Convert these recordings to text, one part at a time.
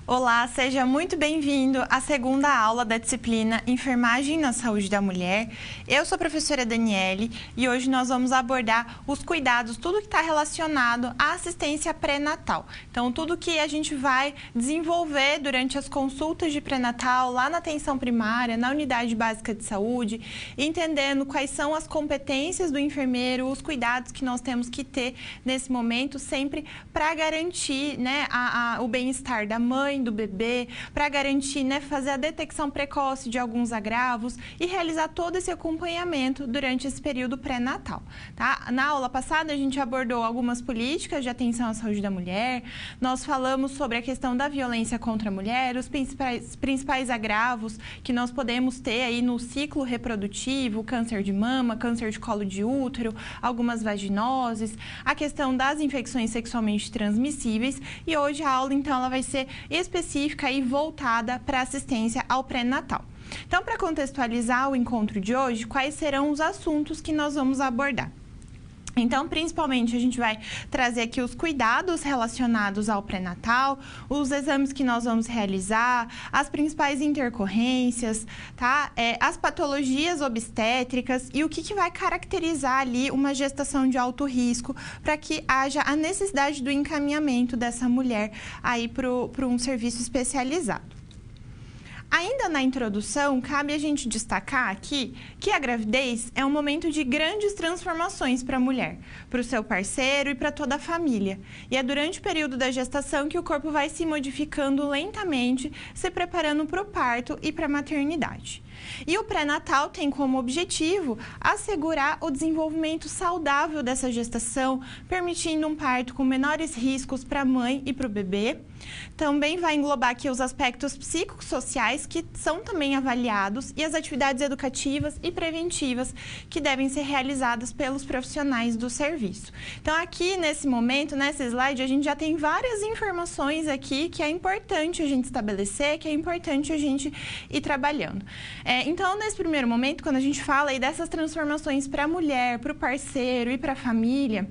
Olá, seja muito bem-vindo à segunda aula da disciplina Enfermagem na Saúde da Mulher. Eu sou a professora Daniele e hoje nós vamos abordar os cuidados, tudo que está relacionado à assistência pré-natal. Então, tudo que a gente vai desenvolver durante as consultas de pré-natal, lá na atenção primária, na unidade básica de saúde, entendendo quais são as competências do enfermeiro, os cuidados que nós temos que ter nesse momento, sempre para garantir, né, o bem-estar da mãe, do bebê, para garantir, né, fazer a detecção precoce de alguns agravos e realizar todo esse acompanhamento durante esse período pré-natal, tá? Na aula passada, a gente abordou algumas políticas de atenção à saúde da mulher, nós falamos sobre a questão da violência contra a mulher, os principais agravos que nós podemos ter aí no ciclo reprodutivo, câncer de mama, câncer de colo de útero, algumas vaginoses, a questão das infecções sexualmente transmissíveis, e hoje a aula, então, ela vai ser específica e voltada para assistência ao pré-natal. Então, para contextualizar o encontro de hoje, quais serão os assuntos que nós vamos abordar? Então, principalmente, a gente vai trazer aqui os cuidados relacionados ao pré-natal, os exames que nós vamos realizar, as principais intercorrências, tá? As patologias obstétricas e o que vai caracterizar ali uma gestação de alto risco para que haja a necessidade do encaminhamento dessa mulher aí para um serviço especializado. Ainda na introdução, cabe a gente destacar aqui que a gravidez é um momento de grandes transformações para a mulher, para o seu parceiro e para toda a família. E é durante o período da gestação que o corpo vai se modificando lentamente, se preparando para o parto e para a maternidade. E o pré-natal tem como objetivo assegurar o desenvolvimento saudável dessa gestação, permitindo um parto com menores riscos para a mãe e para o bebê. Também vai englobar aqui os aspectos psicossociais que são também avaliados e as atividades educativas e preventivas que devem ser realizadas pelos profissionais do serviço. Então, aqui nesse momento, nesse slide, a gente já tem várias informações aqui que é importante a gente estabelecer, que é importante a gente ir trabalhando. Então, nesse primeiro momento, quando a gente fala aí dessas transformações para a mulher, para o parceiro e para a família,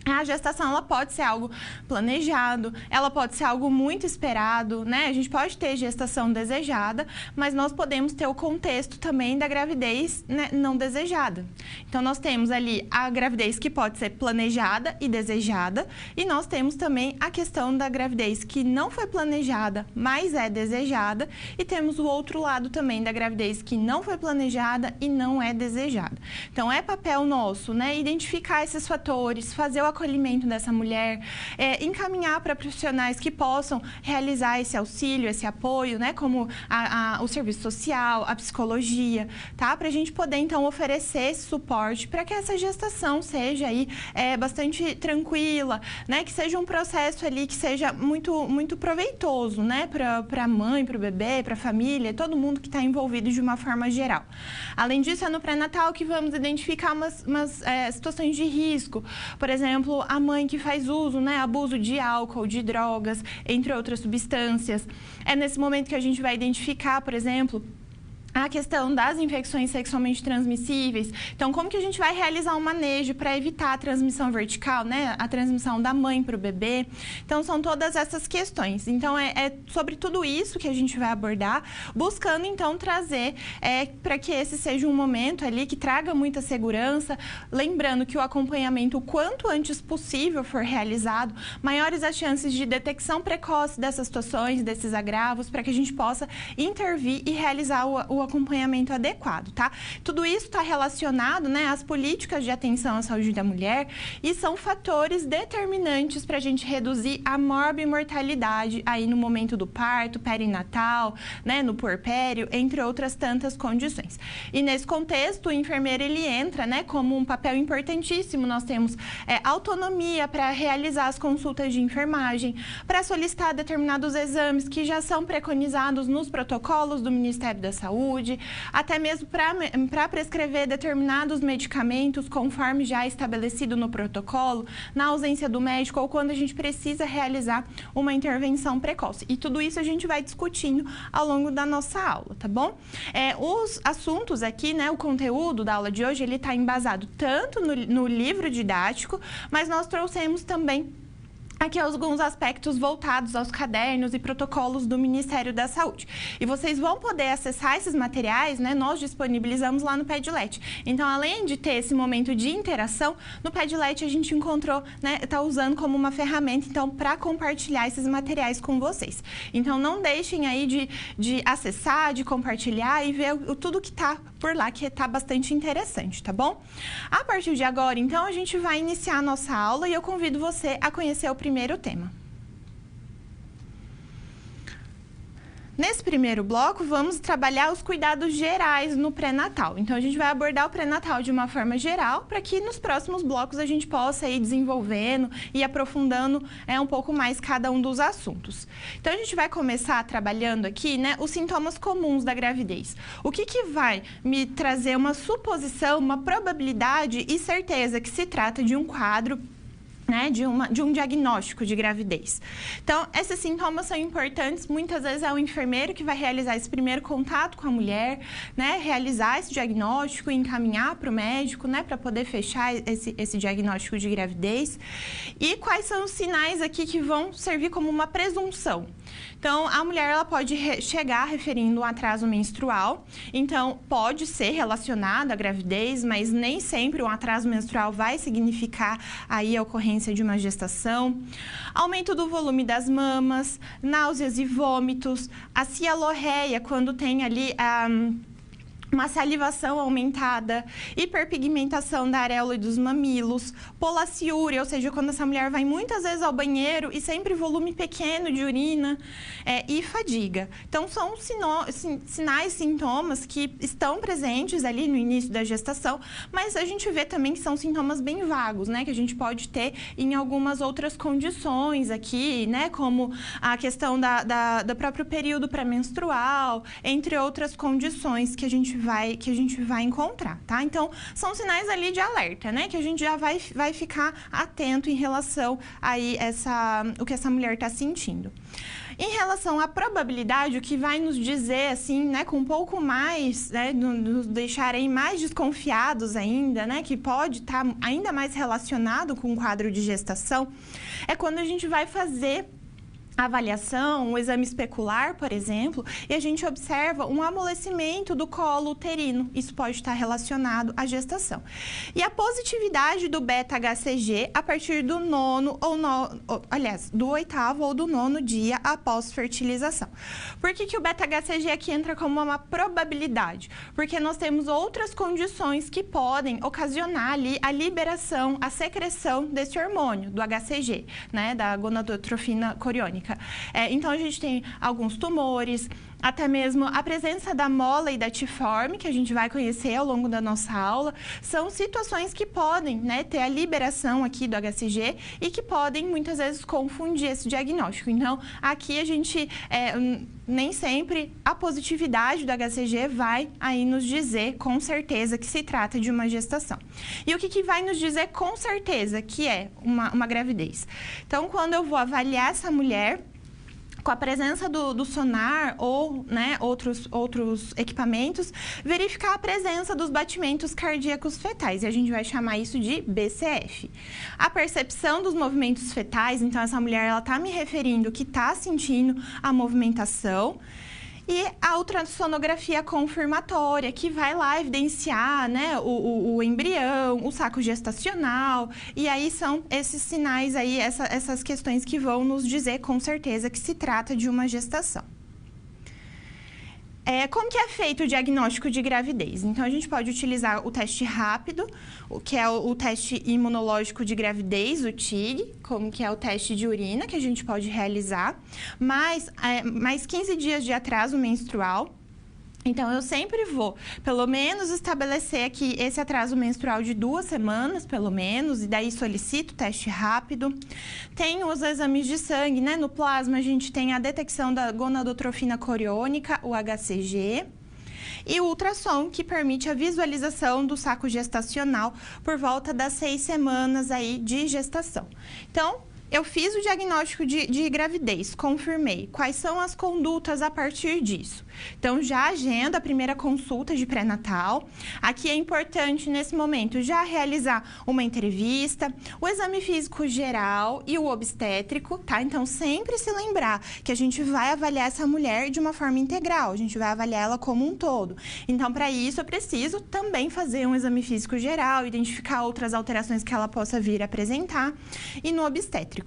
a gestação, ela pode ser algo planejado, ela pode ser algo muito esperado, né? A gente pode ter gestação desejada, mas nós podemos ter o contexto também da gravidez, né, não desejada. Então, nós temos ali a gravidez que pode ser planejada e desejada, e nós temos também a questão da gravidez que não foi planejada, mas é desejada, e temos o outro lado também da gravidez que não foi planejada e não é desejada. Então, é papel nosso, né, identificar esses fatores, fazer o acolhimento dessa mulher, encaminhar para profissionais que possam realizar esse auxílio, esse apoio, né, como o serviço social, a psicologia, tá? Para a gente poder, então, oferecer esse suporte para que essa gestação seja aí bastante tranquila, né, que seja um processo ali que seja muito, muito proveitoso, né, para a mãe, para o bebê, para a família, todo mundo que está envolvido de uma forma geral. Além disso, é no pré-natal que vamos identificar umas situações de risco, por exemplo, a mãe que faz uso, né, abuso de álcool, de drogas, entre outras substâncias. É nesse momento que a gente vai identificar, por exemplo, a questão das infecções sexualmente transmissíveis. Então, como que a gente vai realizar um manejo para evitar a transmissão vertical, né? A transmissão da mãe para o bebê. Então, são todas essas questões. Então, é sobre tudo isso que a gente vai abordar, buscando, então, trazer para que esse seja um momento ali que traga muita segurança, lembrando que o acompanhamento, o quanto antes possível for realizado, maiores as chances de detecção precoce dessas situações, desses agravos, para que a gente possa intervir e realizar o acompanhamento adequado, tá? Tudo isso está relacionado, né, às políticas de atenção à saúde da mulher e são fatores determinantes para a gente reduzir a morbimortalidade aí no momento do parto, perinatal, né, no puerpério, entre outras tantas condições. E nesse contexto, o enfermeiro, ele entra, né, como um papel importantíssimo. Nós temos autonomia para realizar as consultas de enfermagem, para solicitar determinados exames que já são preconizados nos protocolos do Ministério da Saúde, até mesmo para prescrever determinados medicamentos conforme já estabelecido no protocolo, na ausência do médico ou quando a gente precisa realizar uma intervenção precoce. E tudo isso a gente vai discutindo ao longo da nossa aula, tá bom? Os assuntos aqui, né, o conteúdo da aula de hoje, ele está embasado tanto no livro didático, mas nós trouxemos também aqui alguns aspectos voltados aos cadernos e protocolos do Ministério da Saúde. E vocês vão poder acessar esses materiais, né? Nós disponibilizamos lá no Padlet. Então, além de ter esse momento de interação, no Padlet a gente encontrou, né? Está usando como uma ferramenta, então, para compartilhar esses materiais com vocês. Então, não deixem aí de acessar, de compartilhar e ver tudo que está por lá, que está bastante interessante, tá bom? A partir de agora, então, a gente vai iniciar a nossa aula e eu convido você a conhecer o primeiro tema. Nesse primeiro bloco, vamos trabalhar os cuidados gerais no pré-natal. Então, a gente vai abordar o pré-natal de uma forma geral, para que nos próximos blocos a gente possa ir desenvolvendo e aprofundando um pouco mais cada um dos assuntos. Então, a gente vai começar trabalhando aqui, né, os sintomas comuns da gravidez. O que vai me trazer uma suposição, uma probabilidade e certeza que se trata de um quadro, né, de um diagnóstico de gravidez. Então, esses sintomas são importantes. Muitas vezes é o enfermeiro que vai realizar esse primeiro contato com a mulher, né, realizar esse diagnóstico e encaminhar para o médico, né, para poder fechar esse diagnóstico de gravidez. E quais são os sinais aqui que vão servir como uma presunção? Então, a mulher ela pode chegar referindo um atraso menstrual. Então, pode ser relacionado à gravidez, mas nem sempre um atraso menstrual vai significar aí a ocorrência de uma gestação. Aumento do volume das mamas, náuseas e vômitos, a cialorreia, quando tem ali uma salivação aumentada, hiperpigmentação da areola e dos mamilos, polaciúria, ou seja, quando essa mulher vai muitas vezes ao banheiro e sempre volume pequeno de urina, e fadiga. Então, são sinais, sintomas que estão presentes ali no início da gestação, mas a gente vê também que são sintomas bem vagos, né, que a gente pode ter em algumas outras condições aqui, né, como a questão do próprio período pré-menstrual, entre outras condições que a gente vai encontrar, tá? Então, são sinais ali de alerta, né? Que a gente já vai ficar atento em relação aí o que essa mulher está sentindo. Em relação à probabilidade, o que vai nos dizer, assim, né, com um pouco mais, né, nos deixarem mais desconfiados ainda, né, que pode estar ainda mais relacionado com o quadro de gestação, é quando a gente vai fazer a avaliação, o exame especular, por exemplo, e a gente observa um amolecimento do colo uterino. Isso pode estar relacionado à gestação. E a positividade do beta-HCG a partir do do 8º ou do 9º dia após fertilização. Por que o beta-HCG aqui entra como uma probabilidade? Porque nós temos outras condições que podem ocasionar ali a liberação, a secreção desse hormônio, do HCG, né, da gonadotrofina coriônica. Então, a gente tem alguns tumores, até mesmo a presença da mola e da tiforme, que a gente vai conhecer ao longo da nossa aula, são situações que podem, né, ter a liberação aqui do HCG e que podem, muitas vezes, confundir esse diagnóstico. Então, aqui a gente, nem sempre a positividade do HCG vai aí nos dizer com certeza que se trata de uma gestação. E o que vai nos dizer com certeza que é uma gravidez? Então, quando eu vou avaliar essa mulher, com a presença do sonar ou, né, outros equipamentos, verificar a presença dos batimentos cardíacos fetais. E a gente vai chamar isso de BCF. A percepção dos movimentos fetais, então essa mulher está me referindo que está sentindo a movimentação. E a ultrassonografia confirmatória, que vai lá evidenciar, né, o embrião, o saco gestacional. E aí são esses sinais, aí, essas questões que vão nos dizer com certeza que se trata de uma gestação. Como que é feito o diagnóstico de gravidez? Então, a gente pode utilizar o teste rápido, que é o teste imunológico de gravidez, o TIG, como que é o teste de urina, que a gente pode realizar, mais 15 dias de atraso menstrual. Então, eu sempre vou, pelo menos, estabelecer aqui esse atraso menstrual de 2 semanas, pelo menos, e daí solicito o teste rápido. Tem os exames de sangue, né? No plasma, a gente tem a detecção da gonadotrofina coriônica, o HCG. E o ultrassom, que permite a visualização do saco gestacional por volta das 6 semanas aí de gestação. Então, Eu fiz o diagnóstico de gravidez, confirmei. Quais são as condutas a partir disso? Então, já agenda a primeira consulta de pré-natal. Aqui é importante, nesse momento, já realizar uma entrevista, o exame físico geral e o obstétrico, tá? Então, sempre se lembrar que a gente vai avaliar essa mulher de uma forma integral, a gente vai avaliar ela como um todo. Então, para isso, eu preciso também fazer um exame físico geral, identificar outras alterações que ela possa vir a apresentar, e no obstétrico.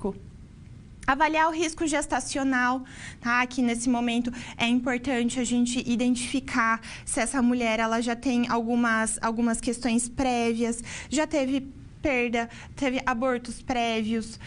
Avaliar o risco gestacional, tá? Aqui nesse momento é importante a gente identificar se essa mulher ela já tem algumas questões prévias, já teve perda, teve abortos prévios,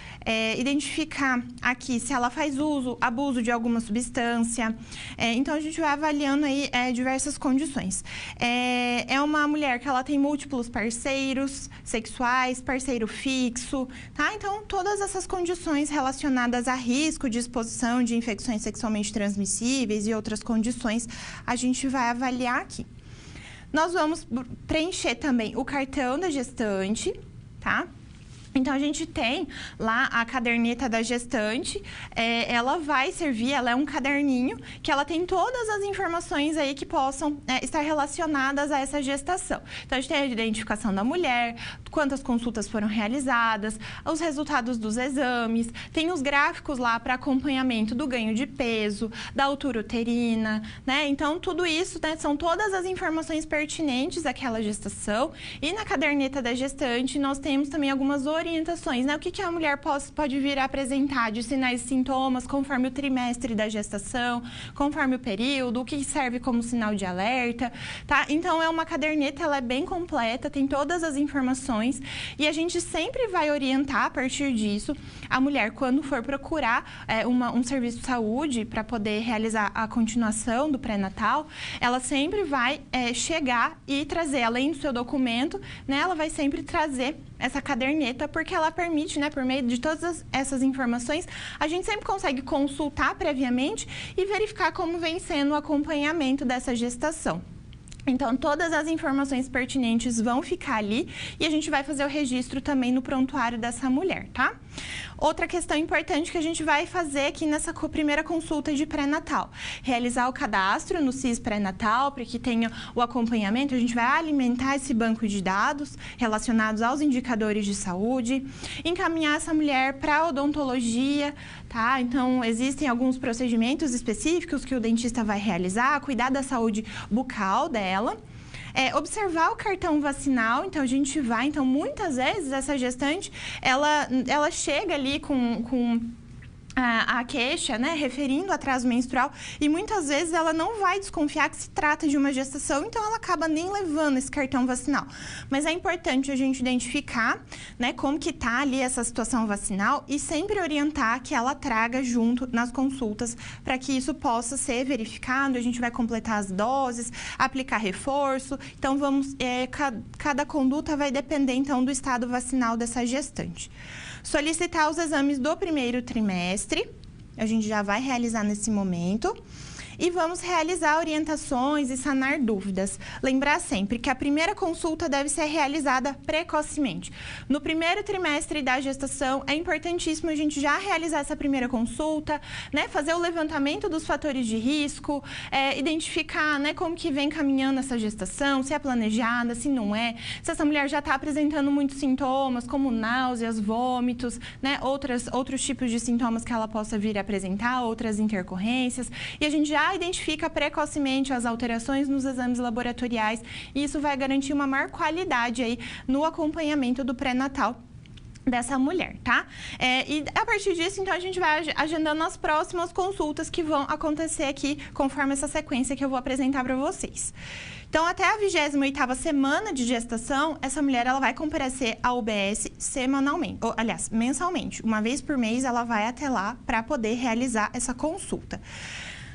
identificar aqui se ela faz abuso de alguma substância. Então, a gente vai avaliando aí diversas condições. É uma mulher que ela tem múltiplos parceiros sexuais, parceiro fixo, tá? Então, todas essas condições relacionadas a risco de exposição de infecções sexualmente transmissíveis e outras condições, a gente vai avaliar aqui. Nós vamos preencher também o cartão da gestante, tá? Então, a gente tem lá a caderneta da gestante, ela vai servir, ela é um caderninho que ela tem todas as informações aí que possam estar relacionadas a essa gestação. Então, a gente tem a identificação da mulher, quantas consultas foram realizadas, os resultados dos exames, tem os gráficos lá para acompanhamento do ganho de peso, da altura uterina, né? Então, tudo isso, né, são todas as informações pertinentes àquela gestação. E na caderneta da gestante, nós temos também algumas orientações, né? O que a mulher pode vir a apresentar de sinais e sintomas conforme o trimestre da gestação, conforme o período, o que serve como sinal de alerta, tá? Então, é uma caderneta, ela é bem completa, tem todas as informações e a gente sempre vai orientar a partir disso a mulher quando for procurar um serviço de saúde para poder realizar a continuação do pré-natal, ela sempre vai chegar e trazer, além do seu documento, né? Ela vai sempre trazer essa caderneta, porque ela permite, né, por meio de todas essas informações, a gente sempre consegue consultar previamente e verificar como vem sendo o acompanhamento dessa gestação. Então, todas as informações pertinentes vão ficar ali e a gente vai fazer o registro também no prontuário dessa mulher, tá? Outra questão importante que a gente vai fazer aqui nessa primeira consulta de pré-natal, realizar o cadastro no CIS pré-natal para que tenha o acompanhamento, a gente vai alimentar esse banco de dados relacionados aos indicadores de saúde, encaminhar essa mulher para a odontologia, tá? Então, existem alguns procedimentos específicos que o dentista vai realizar, cuidar da saúde bucal dela, observar o cartão vacinal. Então, a gente vai... Então, muitas vezes, essa gestante, ela chega ali com a queixa, né, referindo atraso menstrual, e muitas vezes ela não vai desconfiar que se trata de uma gestação, então ela acaba nem levando esse cartão vacinal. Mas é importante a gente identificar, né, como que tá ali essa situação vacinal e sempre orientar que ela traga junto nas consultas para que isso possa ser verificado. A gente vai completar as doses, aplicar reforço. Então, cada conduta vai depender, então, do estado vacinal dessa gestante. Solicitar os exames do primeiro trimestre, a gente já vai realizar nesse momento. E vamos realizar orientações e sanar dúvidas. Lembrar sempre que a primeira consulta deve ser realizada precocemente. No primeiro trimestre da gestação, é importantíssimo a gente já realizar essa primeira consulta, né? Fazer o levantamento dos fatores de risco, identificar, né, como que vem caminhando essa gestação, se é planejada, se não é, se essa mulher já está apresentando muitos sintomas, como náuseas, vômitos, né? Outros tipos de sintomas que ela possa vir a apresentar, outras intercorrências. E a gente já identifica precocemente as alterações nos exames laboratoriais e isso vai garantir uma maior qualidade aí no acompanhamento do pré-natal dessa mulher, tá? E a partir disso, então, a gente vai agendando as próximas consultas que vão acontecer aqui, conforme essa sequência que eu vou apresentar para vocês. Então, até a 28ª semana de gestação, essa mulher ela vai comparecer ao UBS semanalmente, ou, aliás, mensalmente. Uma vez por mês, ela vai até lá para poder realizar essa consulta.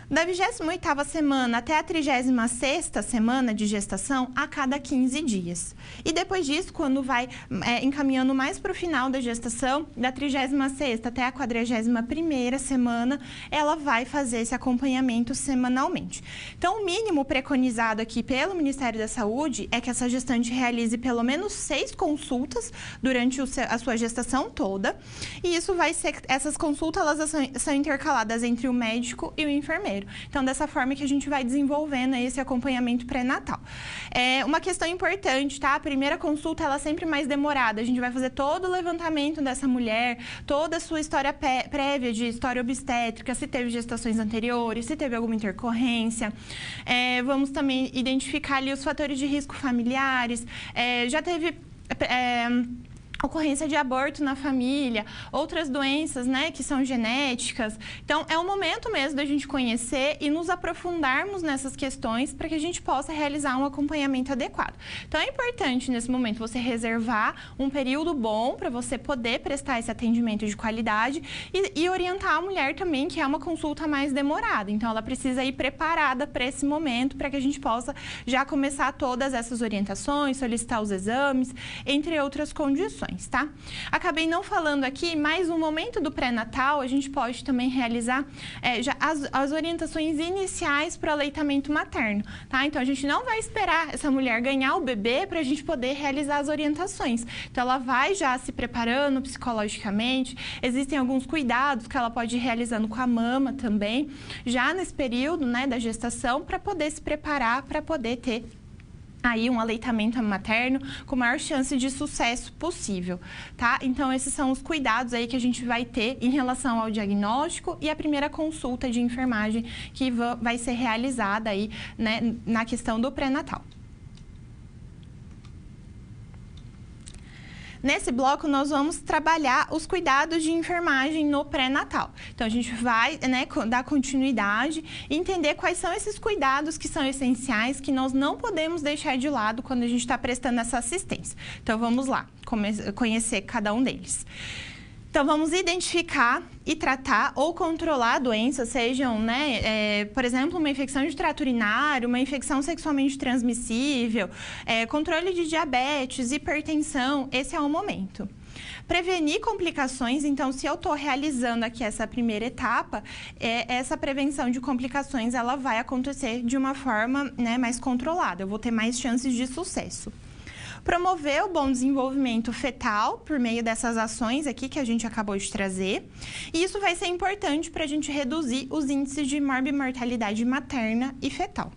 Da 28ª semana até a 36ª semana de gestação, a cada 15 dias. E depois disso, quando vai encaminhando mais para o final da gestação, da 36ª até a 41ª semana, ela vai fazer esse acompanhamento semanalmente. Então, o mínimo preconizado aqui pelo Ministério da Saúde é que essa gestante realize pelo menos 6 consultas durante a sua gestação toda. E isso vai ser, essas consultas elas são intercaladas entre o médico e o enfermeiro. Então, dessa forma que a gente vai desenvolvendo esse acompanhamento pré-natal. Uma questão importante, tá? A primeira consulta, ela é sempre mais demorada. A gente vai fazer todo o levantamento dessa mulher, toda a sua história prévia de história obstétrica, se teve gestações anteriores, se teve alguma intercorrência. Vamos também identificar ali os fatores de risco familiares. Já teve ocorrência de aborto na família, outras doenças, né, que são genéticas. Então, é o momento mesmo da gente conhecer e nos aprofundarmos nessas questões para que a gente possa realizar um acompanhamento adequado. Então, é importante, nesse momento, você reservar um período bom para você poder prestar esse atendimento de qualidade e orientar a mulher também, que é uma consulta mais demorada. Então, ela precisa ir preparada para esse momento, para que a gente possa já começar todas essas orientações, solicitar os exames, entre outras condições. Tá? Acabei não falando aqui, mas no momento do pré-natal, a gente pode também realizar já as orientações iniciais para o aleitamento materno. Tá? Então, a gente não vai esperar essa mulher ganhar o bebê para a gente poder realizar as orientações. Então, ela vai já se preparando psicologicamente, existem alguns cuidados que ela pode ir realizando com a mama também, já nesse período, né, da gestação, para poder se preparar, para poder ter aí um aleitamento materno com a maior chance de sucesso possível, tá? Então, esses são os cuidados aí que a gente vai ter em relação ao diagnóstico e a primeira consulta de enfermagem que vai ser realizada aí, né, na questão do pré-natal. Nesse bloco, nós vamos trabalhar os cuidados de enfermagem no pré-natal. Então, a gente vai, né, dar continuidade e entender quais são esses cuidados que são essenciais, que nós não podemos deixar de lado quando a gente está prestando essa assistência. Então, vamos lá, conhecer cada um deles. Então, vamos identificar e tratar ou controlar doenças, sejam, né, por exemplo, uma infecção de trato urinário, uma infecção sexualmente transmissível, controle de diabetes, hipertensão, esse é o momento. Prevenir complicações, então, se eu estou realizando aqui essa primeira etapa, essa prevenção de complicações, ela vai acontecer de uma forma, né, mais controlada, eu vou ter mais chances de sucesso. Promover o bom desenvolvimento fetal por meio dessas ações aqui que a gente acabou de trazer. E isso vai ser importante para a gente reduzir os índices de morbimortalidade materna e fetal.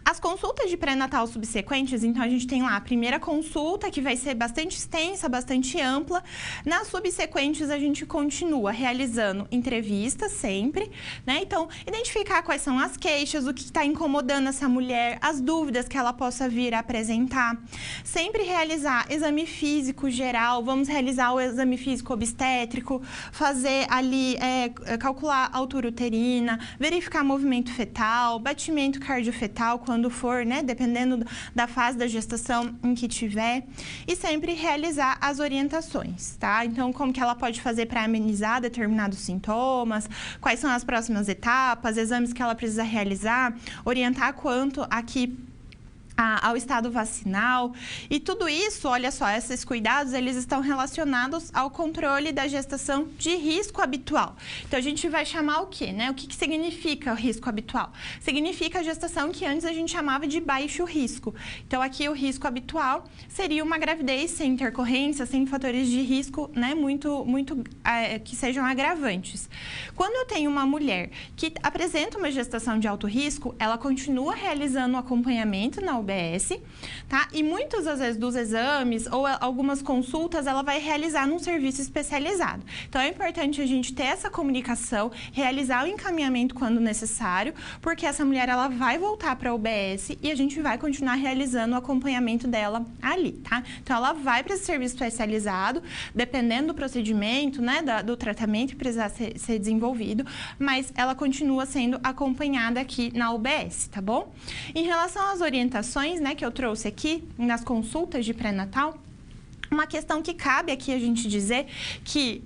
As consultas de pré-natal subsequentes, então a gente tem lá a primeira consulta, que vai ser bastante extensa, bastante ampla. Nas subsequentes, a gente continua realizando entrevistas sempre, né? Então, identificar quais são as queixas, o que está incomodando essa mulher, as dúvidas que ela possa vir a apresentar. Sempre realizar exame físico geral, vamos realizar o exame físico obstétrico, fazer ali, calcular a altura uterina, verificar movimento fetal, batimento cardiofetal, quando for, né, dependendo da fase da gestação em que tiver, e sempre realizar as orientações, tá? Então, como que ela pode fazer para amenizar determinados sintomas, quais são as próximas etapas, exames que ela precisa realizar, orientar quanto aqui ao estado vacinal, e tudo isso, olha só, esses cuidados, eles estão relacionados ao controle da gestação de risco habitual. Então, a gente vai chamar o quê, né? O que significa o risco habitual? Significa a gestação que antes a gente chamava de baixo risco. Então, aqui o risco habitual seria uma gravidez sem intercorrência, sem fatores de risco, né, que sejam agravantes. Quando eu tenho uma mulher que apresenta uma gestação de alto risco, ela continua realizando o acompanhamento na UBS, tá? E muitas das vezes dos exames ou algumas consultas ela vai realizar num serviço especializado. Então, é importante a gente ter essa comunicação, realizar o encaminhamento quando necessário, porque essa mulher ela vai voltar para a UBS e a gente vai continuar realizando o acompanhamento dela ali, tá? Então, ela vai para esse serviço especializado, dependendo do procedimento, né, do tratamento que precisar ser desenvolvido, mas ela continua sendo acompanhada aqui na UBS, tá bom? Em relação às orientações, né, que eu trouxe aqui nas consultas de pré-natal, Uma questão que cabe aqui a gente dizer que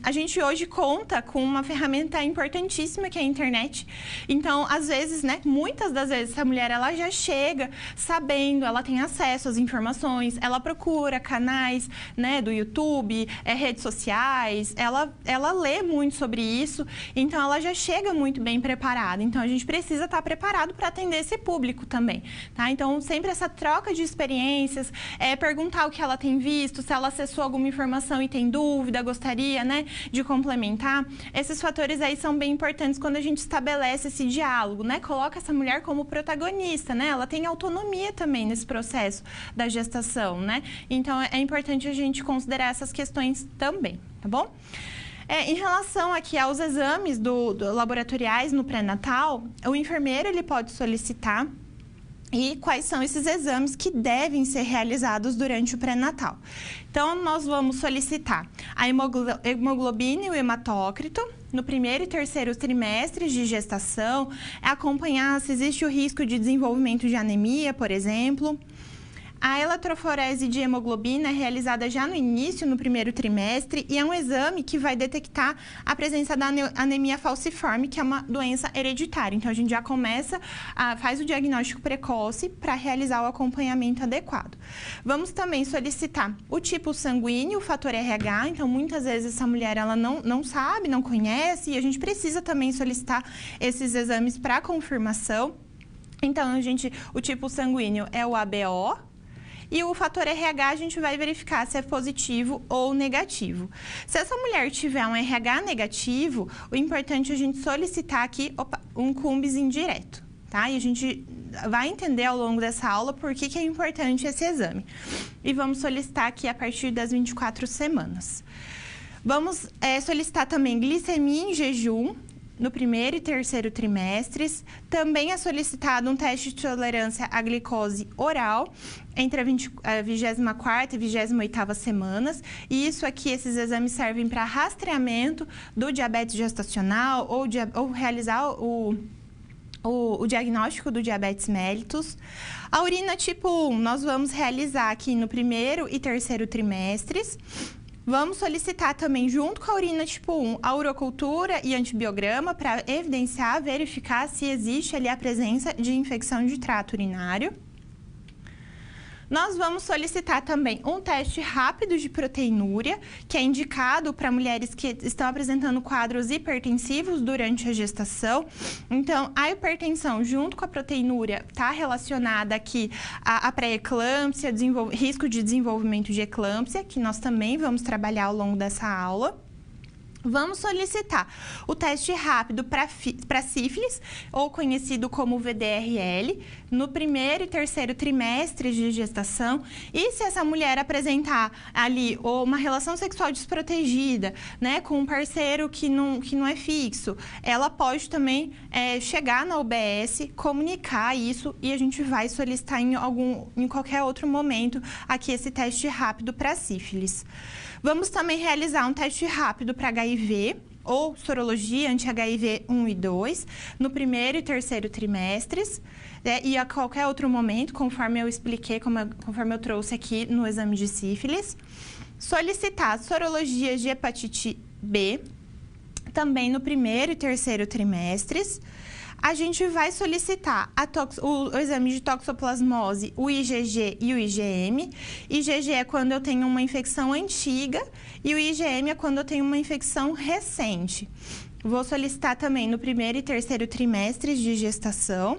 a gente hoje conta com uma ferramenta importantíssima que é a internet. Então, às vezes, né, muitas das vezes, essa mulher ela já chega sabendo, ela tem acesso às informações, ela procura canais, né, do YouTube, redes sociais, ela lê muito sobre isso, então ela já chega muito bem preparada. Então, a gente precisa estar preparado para atender esse público também, tá? Então, sempre essa troca de experiências, perguntar o que ela tem visto, se ela acessou alguma informação e tem dúvida, gostaria, né, de complementar. Esses fatores aí são bem importantes quando a gente estabelece esse diálogo, né? Coloca essa mulher como protagonista, né? Ela tem autonomia também nesse processo da gestação, né? Então, é importante a gente considerar essas questões também, tá bom? Em relação aqui aos exames laboratoriais no pré-natal, o enfermeiro ele pode solicitar. E quais são esses exames que devem ser realizados durante o pré-natal? Então, nós vamos solicitar a hemoglobina e o hematócrito no primeiro e terceiro trimestres de gestação, acompanhar se existe o risco de desenvolvimento de anemia, por exemplo. A eletroforese de hemoglobina é realizada já no início, no primeiro trimestre, e é um exame que vai detectar a presença da anemia falciforme, que é uma doença hereditária. Então, a gente já faz o diagnóstico precoce para realizar o acompanhamento adequado. Vamos também solicitar o tipo sanguíneo, o fator RH. Então, muitas vezes essa mulher ela não sabe, não conhece, e a gente precisa também solicitar esses exames para confirmação. Então, o tipo sanguíneo é o ABO. E o fator RH a gente vai verificar se é positivo ou negativo. Se essa mulher tiver um RH negativo, o importante é a gente solicitar aqui um CUMBS indireto, tá? E a gente vai entender ao longo dessa aula por que é importante esse exame. E vamos solicitar aqui a partir das 24 semanas. Vamos solicitar também glicemia em jejum no primeiro e terceiro trimestres. Também é solicitado um teste de tolerância à glicose oral entre a 24ª e 28ª semanas. E isso aqui, esses exames servem para rastreamento do diabetes gestacional ou realizar o diagnóstico do diabetes mellitus. A urina tipo 1, nós vamos realizar aqui no primeiro e terceiro trimestres. Vamos solicitar também, junto com a urina tipo 1, a urocultura e antibiograma para evidenciar, verificar se existe ali a presença de infecção de trato urinário. Nós vamos solicitar também um teste rápido de proteinúria, que é indicado para mulheres que estão apresentando quadros hipertensivos durante a gestação. Então, a hipertensão junto com a proteinúria está relacionada aqui à pré-eclâmpsia, risco de desenvolvimento de eclâmpsia, que nós também vamos trabalhar ao longo dessa aula. Vamos solicitar o teste rápido para sífilis, ou conhecido como VDRL, no primeiro e terceiro trimestre de gestação. E se essa mulher apresentar ali uma relação sexual desprotegida, né, com um parceiro que não é fixo, ela pode também chegar na UBS, comunicar isso, e a gente vai solicitar em qualquer outro momento aqui esse teste rápido para sífilis. Vamos também realizar um teste rápido para HIV, ou sorologia anti-HIV 1 e 2, no primeiro e terceiro trimestres, né, e a qualquer outro momento, conforme eu expliquei, conforme eu trouxe aqui no exame de sífilis. Solicitar sorologias de hepatite B, também no primeiro e terceiro trimestres. A gente vai solicitar o exame de toxoplasmose, o IgG e o IgM. IgG é quando eu tenho uma infecção antiga e o IgM é quando eu tenho uma infecção recente. Vou solicitar também no primeiro e terceiro trimestres de gestação.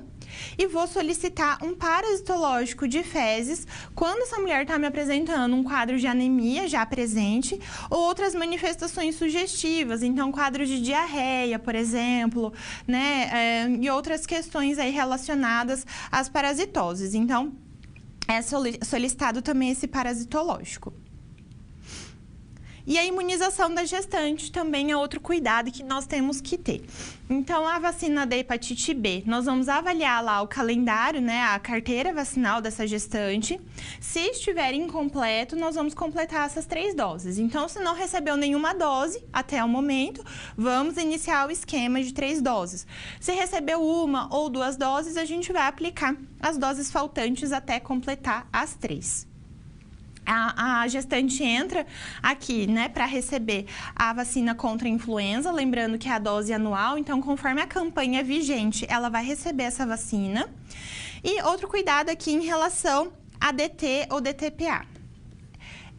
E vou solicitar um parasitológico de fezes quando essa mulher está me apresentando um quadro de anemia já presente ou outras manifestações sugestivas, então quadro de diarreia, por exemplo, né, e outras questões aí relacionadas às parasitoses. Então, é solicitado também esse parasitológico. E a imunização da gestante também é outro cuidado que nós temos que ter. Então, a vacina da hepatite B, nós vamos avaliar lá o calendário, né, a carteira vacinal dessa gestante. Se estiver incompleto, nós vamos completar essas 3 doses. Então, se não recebeu nenhuma dose até o momento, vamos iniciar o esquema de 3 doses. Se recebeu 1 ou 2 doses, a gente vai aplicar as doses faltantes até completar as 3. A gestante entra aqui, né, para receber a vacina contra a influenza, lembrando que é a dose anual, então, conforme a campanha vigente, ela vai receber essa vacina. E outro cuidado aqui em relação a DT ou DTPA.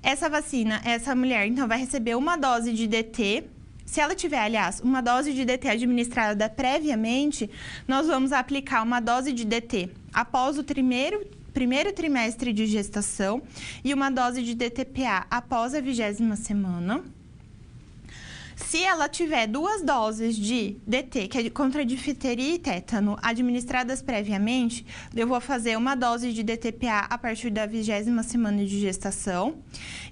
Essa vacina, essa mulher, então, vai receber uma dose de DT. Se ela tiver, aliás, uma dose de DT administrada previamente, nós vamos aplicar uma dose de DT após o primeiro trimestre de gestação e uma dose de DTPA após a 20ª semana. Se ela tiver 2 doses de DT, que é contra difteria e tétano, administradas previamente, eu vou fazer uma dose de DTPA a partir da 20ª semana de gestação.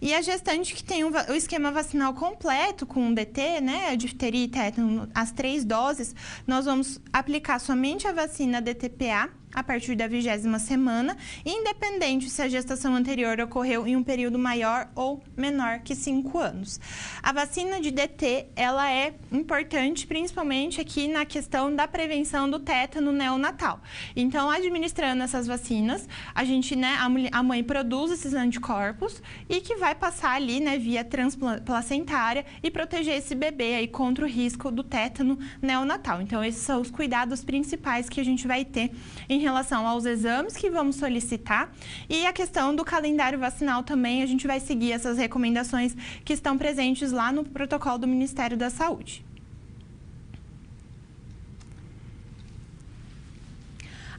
E a gestante que tem o esquema vacinal completo com DT, né, difteria e tétano, as 3 doses, nós vamos aplicar somente a vacina DTPA a partir da 20ª semana, independente se a gestação anterior ocorreu em um período maior ou menor que 5 anos. A vacina de DT, ela é importante principalmente aqui na questão da prevenção do tétano neonatal. Então, administrando essas vacinas, a gente, né, a mãe produz esses anticorpos e que vai passar ali, né, via transplacentária e proteger esse bebê aí contra o risco do tétano neonatal. Então, esses são os cuidados principais que a gente vai ter em relação aos exames que vamos solicitar e a questão do calendário vacinal também, a gente vai seguir essas recomendações que estão presentes lá no protocolo do Ministério da Saúde.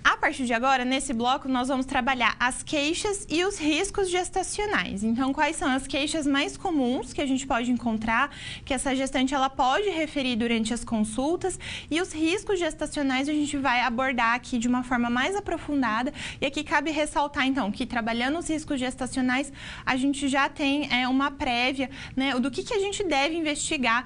A partir de agora, nesse bloco, nós vamos trabalhar as queixas e os riscos gestacionais. Então, quais são as queixas mais comuns que a gente pode encontrar, que essa gestante ela pode referir durante as consultas, e os riscos gestacionais a gente vai abordar aqui de uma forma mais aprofundada. E aqui cabe ressaltar, então, que trabalhando os riscos gestacionais, a gente já tem uma prévia, né, do que a gente deve investigar,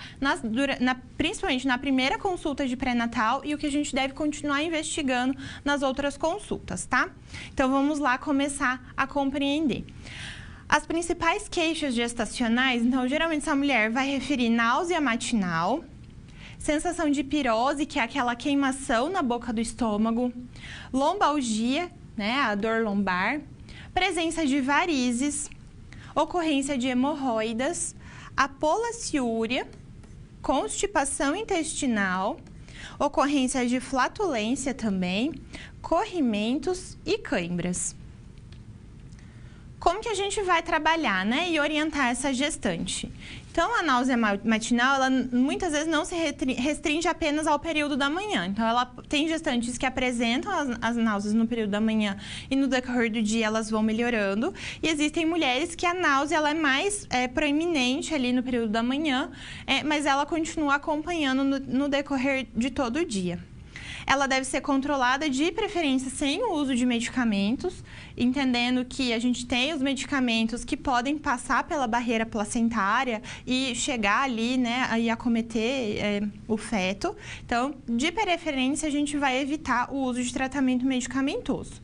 principalmente na primeira consulta de pré-natal e o que a gente deve continuar investigando nas outras consultas, tá? Então, vamos lá começar a compreender. As principais queixas gestacionais, então, geralmente essa mulher vai referir náusea matinal, sensação de pirose, que é aquela queimação na boca do estômago, lombalgia, né, a dor lombar, presença de varizes, ocorrência de hemorroidas, apolaciúria, constipação intestinal, ocorrência de flatulência também, corrimentos e cãibras. Como que a gente vai trabalhar, né, e orientar essa gestante? Então, a náusea matinal, ela muitas vezes não se restringe apenas ao período da manhã. Então, ela tem gestantes que apresentam as náuseas no período da manhã e no decorrer do dia elas vão melhorando. E existem mulheres que a náusea ela é mais proeminente ali no período da manhã, mas ela continua acompanhando no decorrer de todo o dia. Ela deve ser controlada de preferência sem o uso de medicamentos, entendendo que a gente tem os medicamentos que podem passar pela barreira placentária e chegar ali, né, e acometer o feto. Então, de preferência, a gente vai evitar o uso de tratamento medicamentoso.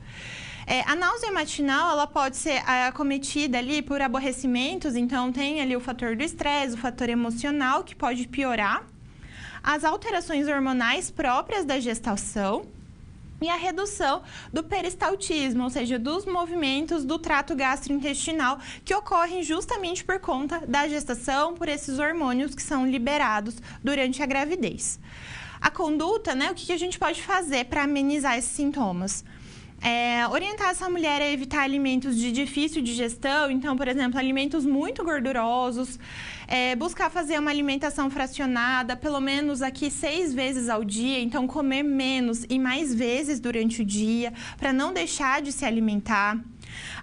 A náusea matinal, ela pode ser acometida ali por aborrecimentos, então tem ali o fator do estresse, o fator emocional, que pode piorar. As alterações hormonais próprias da gestação e a redução do peristaltismo, ou seja, dos movimentos do trato gastrointestinal que ocorrem justamente por conta da gestação, por esses hormônios que são liberados durante a gravidez. A conduta, né, o que a gente pode fazer para amenizar esses sintomas? Orientar essa mulher a evitar alimentos de difícil digestão, então, por exemplo, alimentos muito gordurosos, buscar fazer uma alimentação fracionada, pelo menos aqui 6 vezes ao dia, então comer menos e mais vezes durante o dia, para não deixar de se alimentar.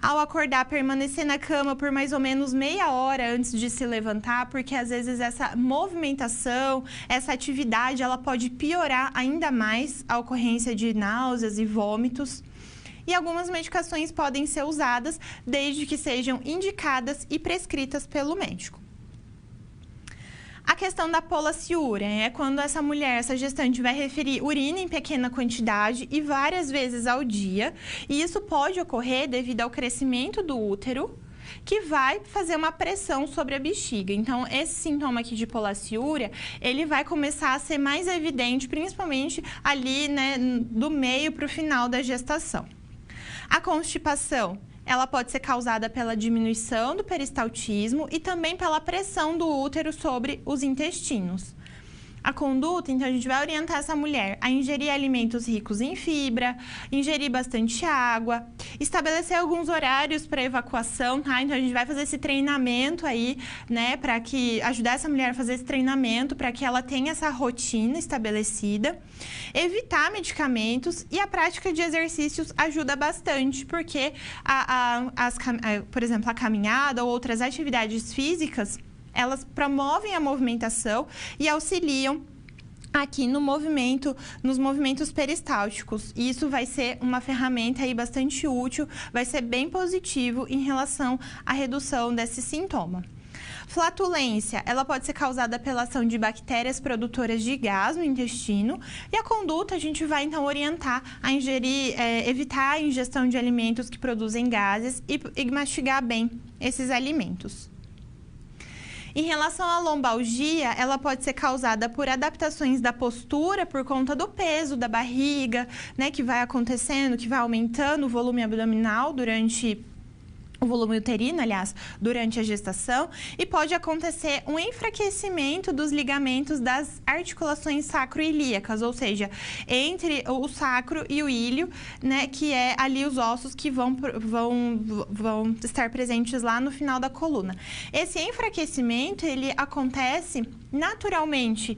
Ao acordar, permanecer na cama por mais ou menos meia hora antes de se levantar, porque às vezes essa movimentação, essa atividade, ela pode piorar ainda mais a ocorrência de náuseas e vômitos. E algumas medicações podem ser usadas desde que sejam indicadas e prescritas pelo médico. A questão da polaciúria é quando essa mulher, essa gestante, vai referir urina em pequena quantidade e várias vezes ao dia. E isso pode ocorrer devido ao crescimento do útero, que vai fazer uma pressão sobre a bexiga. Então, esse sintoma aqui de polaciúria, ele vai começar a ser mais evidente, principalmente ali, né, do meio para o final da gestação. A constipação ela pode ser causada pela diminuição do peristaltismo e também pela pressão do útero sobre os intestinos. A conduta, então, a gente vai orientar essa mulher a ingerir alimentos ricos em fibra, ingerir bastante água, estabelecer alguns horários para evacuação, tá? Então, a gente vai fazer esse treinamento aí, né, para que ajudar essa mulher a fazer esse treinamento para que ela tenha essa rotina estabelecida. Evitar medicamentos e a prática de exercícios ajuda bastante, porque, por exemplo, a caminhada ou outras atividades físicas, elas promovem a movimentação e auxiliam aqui no movimento, nos movimentos peristálticos. E isso vai ser uma ferramenta aí bastante útil, vai ser bem positivo em relação à redução desse sintoma. Flatulência, ela pode ser causada pela ação de bactérias produtoras de gás no intestino. E a conduta, a gente vai então orientar a ingerir, evitar a ingestão de alimentos que produzem gases e mastigar bem esses alimentos. Em relação à lombalgia, ela pode ser causada por adaptações da postura por conta do peso da barriga, né, que vai acontecendo, que vai aumentando o volume abdominal o volume uterino, aliás, durante a gestação, e pode acontecer um enfraquecimento dos ligamentos das articulações sacroiliacas, ou seja, entre o sacro e o ilho, né, que é ali os ossos que vão estar presentes lá no final da coluna. Esse enfraquecimento, ele acontece naturalmente,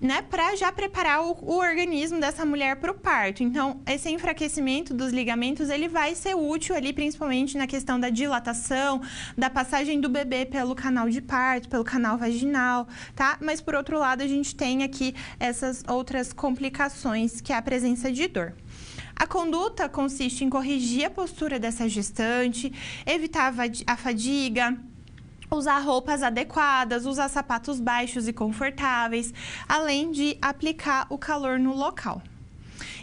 né, para já preparar o organismo dessa mulher para o parto. Então, esse enfraquecimento dos ligamentos, ele vai ser útil ali, principalmente na questão da dilatação, da passagem do bebê pelo canal de parto, pelo canal vaginal, tá? Mas, por outro lado, a gente tem aqui essas outras complicações, que é a presença de dor. A conduta consiste em corrigir a postura dessa gestante, evitar a fadiga, usar roupas adequadas, usar sapatos baixos e confortáveis, além de aplicar o calor no local.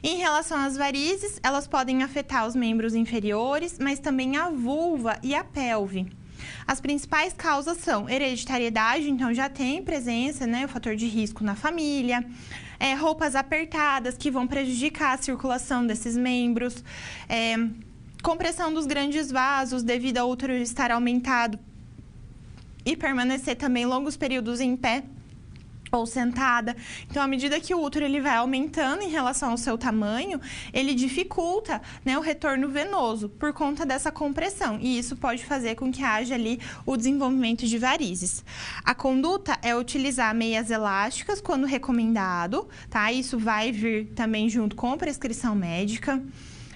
Em relação às varizes, elas podem afetar os membros inferiores, mas também a vulva e a pelve. As principais causas são hereditariedade, então já tem presença, né, o fator de risco na família, roupas apertadas que vão prejudicar a circulação desses membros, compressão dos grandes vasos devido ao útero estar aumentado e permanecer também longos períodos em pé ou sentada. Então, à medida que o útero ele vai aumentando em relação ao seu tamanho, ele dificulta, né, o retorno venoso por conta dessa compressão. E isso pode fazer com que haja ali o desenvolvimento de varizes. A conduta é utilizar meias elásticas quando recomendado, tá? Isso vai vir também junto com a prescrição médica.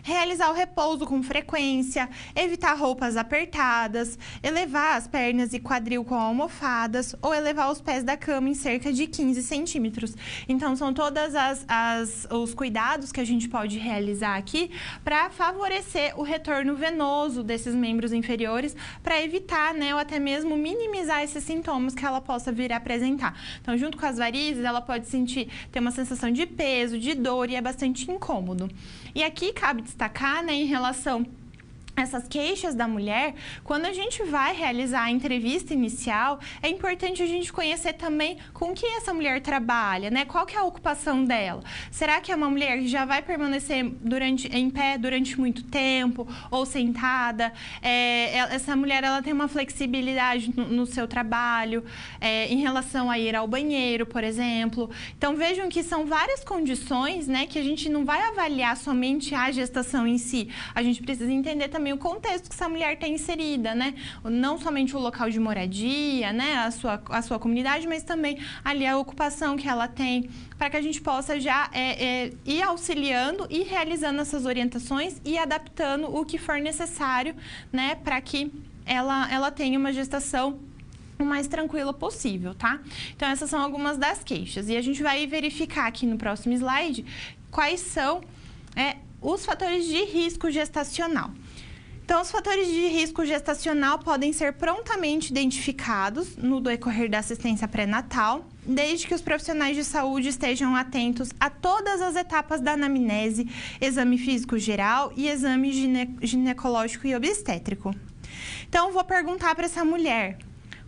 Realizar o repouso com frequência, evitar roupas apertadas, elevar as pernas e quadril com almofadas ou elevar os pés da cama em cerca de 15 centímetros. Então, são todos os cuidados que a gente pode realizar aqui para favorecer o retorno venoso desses membros inferiores, para evitar, né, ou até mesmo minimizar esses sintomas que ela possa vir a apresentar. Então, junto com as varizes, ela pode ter uma sensação de peso, de dor e é bastante incômodo. E aqui cabe destacar, né, em relação a essas queixas da mulher, quando a gente vai realizar a entrevista inicial, é importante a gente conhecer também com que essa mulher trabalha, né? Qual que é a ocupação dela? Será que é uma mulher que já vai permanecer em pé durante muito tempo ou sentada? Essa mulher, ela tem uma flexibilidade no seu trabalho, em relação a ir ao banheiro, por exemplo. Então, vejam que são várias condições, né, que a gente não vai avaliar somente a gestação em si. A gente precisa entender também o contexto que essa mulher está inserida, né? Não somente o local de moradia, né? A sua comunidade, mas também ali a ocupação que ela tem, para que a gente possa já ir auxiliando e realizando essas orientações e adaptando o que for necessário, né? Para que ela tenha uma gestação o mais tranquila possível, tá? Então, essas são algumas das queixas. E a gente vai verificar aqui no próximo slide quais são os fatores de risco gestacional. Então, os fatores de risco gestacional podem ser prontamente identificados no decorrer da assistência pré-natal, desde que os profissionais de saúde estejam atentos a todas as etapas da anamnese, exame físico geral e exame ginecológico e obstétrico. Então, vou perguntar para essa mulher: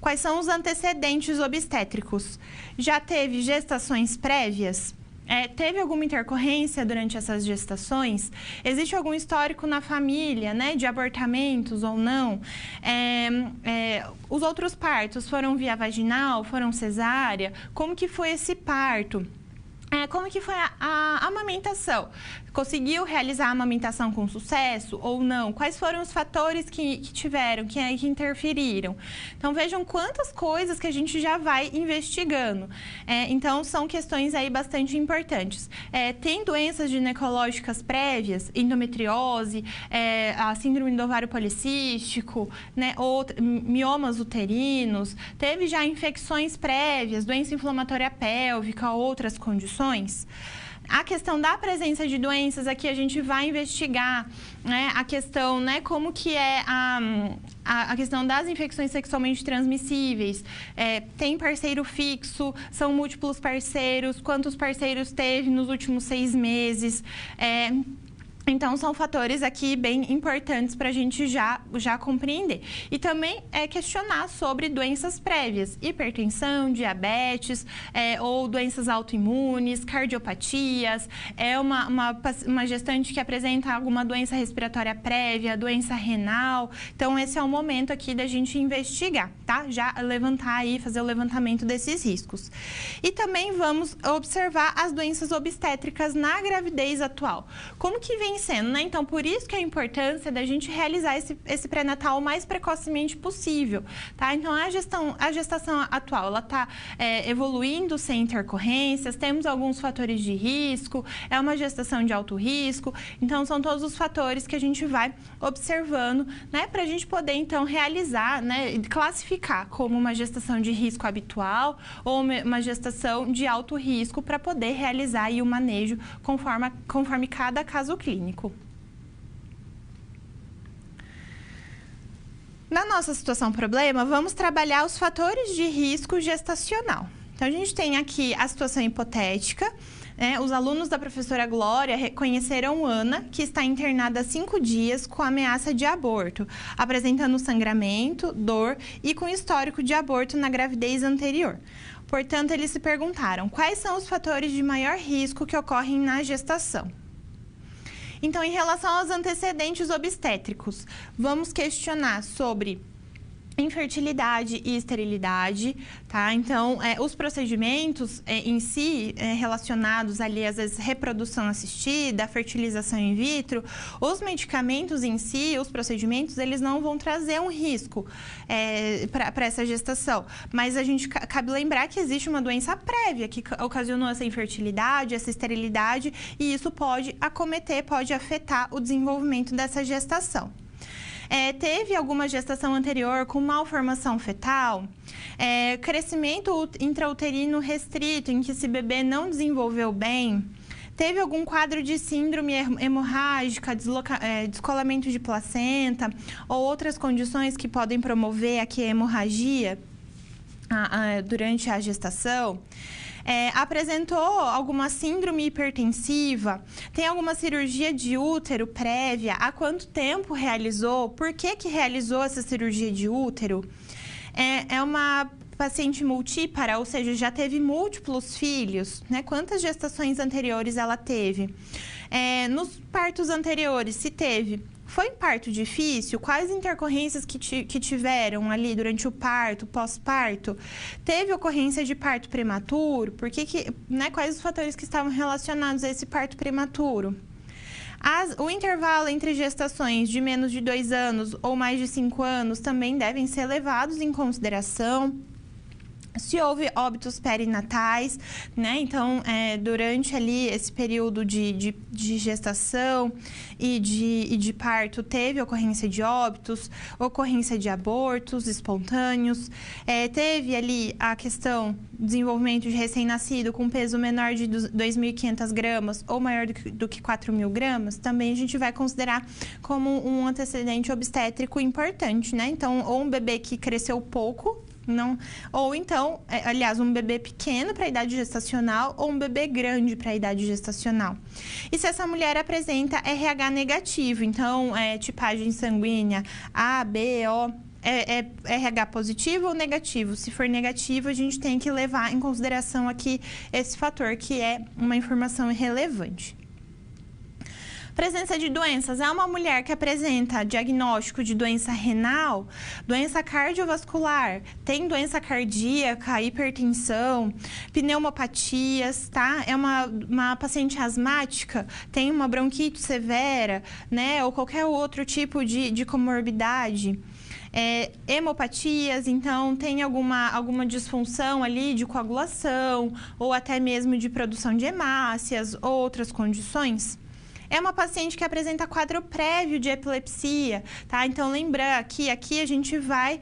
quais são os antecedentes obstétricos? Já teve gestações prévias? Teve alguma intercorrência durante essas gestações? Existe algum histórico na família, né, de abortamentos ou não? Os outros partos foram via vaginal, foram cesárea? Como que foi esse parto? Como que foi a amamentação? Conseguiu realizar a amamentação com sucesso ou não? Quais foram os fatores que tiveram, que interferiram? Então, vejam quantas coisas que a gente já vai investigando. Então, são questões aí bastante importantes. Tem doenças ginecológicas prévias, endometriose, a síndrome do ovário policístico, né, ou miomas uterinos, teve já infecções prévias, doença inflamatória pélvica, outras condições. A questão da presença de doenças, aqui a gente vai investigar, né, a questão, né, como que é a questão das infecções sexualmente transmissíveis. Tem parceiro fixo, são múltiplos parceiros, quantos parceiros teve nos últimos 6 meses. Então, são fatores aqui bem importantes para a gente já compreender. E também questionar sobre doenças prévias, hipertensão, diabetes, ou doenças autoimunes, cardiopatias, uma gestante que apresenta alguma doença respiratória prévia, doença renal. Então, esse é o momento aqui da gente investigar, tá? Já levantar aí, fazer o levantamento desses riscos. E também vamos observar as doenças obstétricas na gravidez atual. Como que vem sendo, né? Então, por isso que a importância da gente realizar esse pré-natal o mais precocemente possível, tá? Então, a gestação atual, ela tá evoluindo sem intercorrências, temos alguns fatores de risco, é uma gestação de alto risco, então, são todos os fatores que a gente vai observando, né? Pra gente poder, então, realizar, né? Classificar como uma gestação de risco habitual ou uma gestação de alto risco para poder realizar aí o manejo conforme cada caso clínico. Na nossa situação problema, vamos trabalhar os fatores de risco gestacional. Então, a gente tem aqui a situação hipotética. Os alunos da professora Glória reconheceram Ana, que está internada há 5 dias com ameaça de aborto, apresentando sangramento, dor e com histórico de aborto na gravidez anterior. Portanto, eles se perguntaram quais são os fatores de maior risco que ocorrem na gestação. Então, em relação aos antecedentes obstétricos, vamos questionar sobre infertilidade e esterilidade, tá? Então, os procedimentos em si, relacionados ali, às vezes, reprodução assistida, fertilização in vitro, os medicamentos em si, os procedimentos, eles não vão trazer um risco para essa gestação. Mas a gente cabe lembrar que existe uma doença prévia que ocasionou essa infertilidade, essa esterilidade, e isso pode acometer, pode afetar o desenvolvimento dessa gestação. Teve alguma gestação anterior com malformação fetal, crescimento intrauterino restrito, em que esse bebê não desenvolveu bem, teve algum quadro de síndrome hemorrágica, descolamento de placenta ou outras condições que podem promover aqui a hemorragia durante a gestação. Apresentou alguma síndrome hipertensiva, tem alguma cirurgia de útero prévia, há quanto tempo realizou, por que realizou essa cirurgia de útero, é uma paciente multípara, ou seja, já teve múltiplos filhos, né? Quantas gestações anteriores ela teve? Nos partos anteriores, se teve, foi parto difícil? Quais intercorrências que tiveram ali durante o parto, pós-parto? Teve ocorrência de parto prematuro? Quais os fatores que estavam relacionados a esse parto prematuro? O intervalo entre gestações de menos de 2 anos ou mais de 5 anos também devem ser levados em consideração. Se houve óbitos perinatais, né? Então, durante ali esse período de gestação e de parto, teve ocorrência de óbitos, ocorrência de abortos espontâneos, teve ali a questão do desenvolvimento de recém-nascido com peso menor de 2.500 gramas ou maior do que 4.000 gramas, também a gente vai considerar como um antecedente obstétrico importante, né? Então, ou um bebê que cresceu pouco, ou então, aliás, um bebê pequeno para a idade gestacional ou um bebê grande para a idade gestacional. E se essa mulher apresenta RH negativo, então, tipagem sanguínea A, B, O, é RH positivo ou negativo? Se for negativo, a gente tem que levar em consideração aqui esse fator, que é uma informação irrelevante. Presença de doenças. É uma mulher que apresenta diagnóstico de doença renal, doença cardiovascular, tem doença cardíaca, hipertensão, pneumopatias, tá? É uma paciente asmática, tem uma bronquite severa, né? Ou qualquer outro tipo de comorbidade. Hemopatias, então tem alguma disfunção ali de coagulação, ou até mesmo de produção de hemácias, ou outras condições. É uma paciente que apresenta quadro prévio de epilepsia, tá? Então, lembrar que aqui a gente vai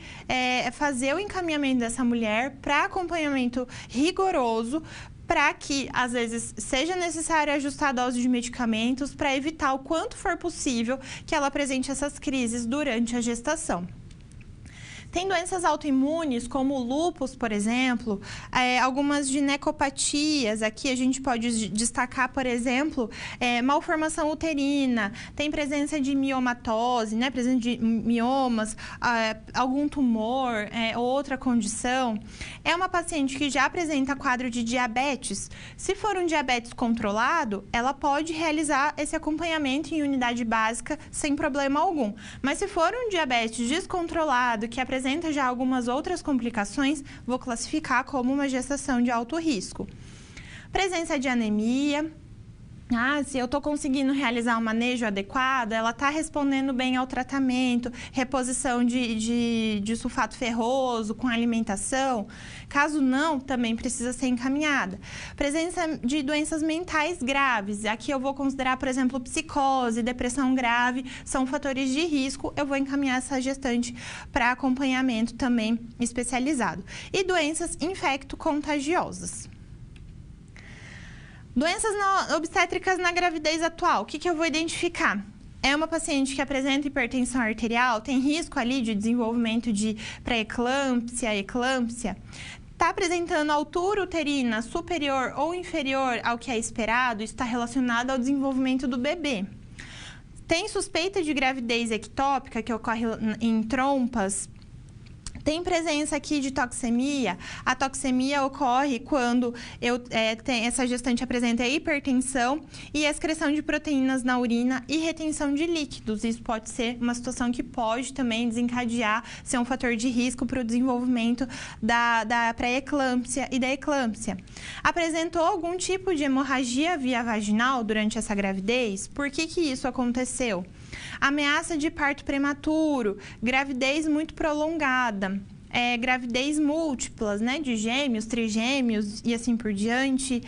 fazer o encaminhamento dessa mulher para acompanhamento rigoroso, para que, às vezes, seja necessário ajustar a dose de medicamentos para evitar o quanto for possível que ela apresente essas crises durante a gestação. Tem doenças autoimunes, como o lúpus, por exemplo, algumas ginecopatias. Aqui a gente pode destacar, por exemplo, malformação uterina, tem presença de miomatose, né? Presença de miomas, algum tumor, outra condição. É uma paciente que já apresenta quadro de diabetes. Se for um diabetes controlado, ela pode realizar esse acompanhamento em unidade básica sem problema algum. Mas se for um diabetes descontrolado, que apresenta já algumas outras complicações, vou classificar como uma gestação de alto risco. Presença de anemia. Se eu estou conseguindo realizar um manejo adequado, ela está respondendo bem ao tratamento, reposição de sulfato ferroso com alimentação. Caso não, também precisa ser encaminhada. Presença de doenças mentais graves. Aqui eu vou considerar, por exemplo, psicose, depressão grave, são fatores de risco. Eu vou encaminhar essa gestante para acompanhamento também especializado. E doenças infecto-contagiosas. Doenças obstétricas na gravidez atual, o que eu vou identificar? É uma paciente que apresenta hipertensão arterial, tem risco ali de desenvolvimento de pré-eclâmpsia, eclâmpsia. Está apresentando altura uterina superior ou inferior ao que é esperado, está relacionado ao desenvolvimento do bebê. Tem suspeita de gravidez ectópica, que ocorre em trompas. Tem presença aqui de toxemia. A toxemia ocorre quando essa gestante apresenta hipertensão e excreção de proteínas na urina e retenção de líquidos. Isso pode ser uma situação que pode também desencadear, ser um fator de risco para o desenvolvimento da pré-eclâmpsia e da eclâmpsia. Apresentou algum tipo de hemorragia via vaginal durante essa gravidez? Por que isso aconteceu? Ameaça de parto prematuro, gravidez muito prolongada, gravidez múltiplas, né, de gêmeos, trigêmeos e assim por diante.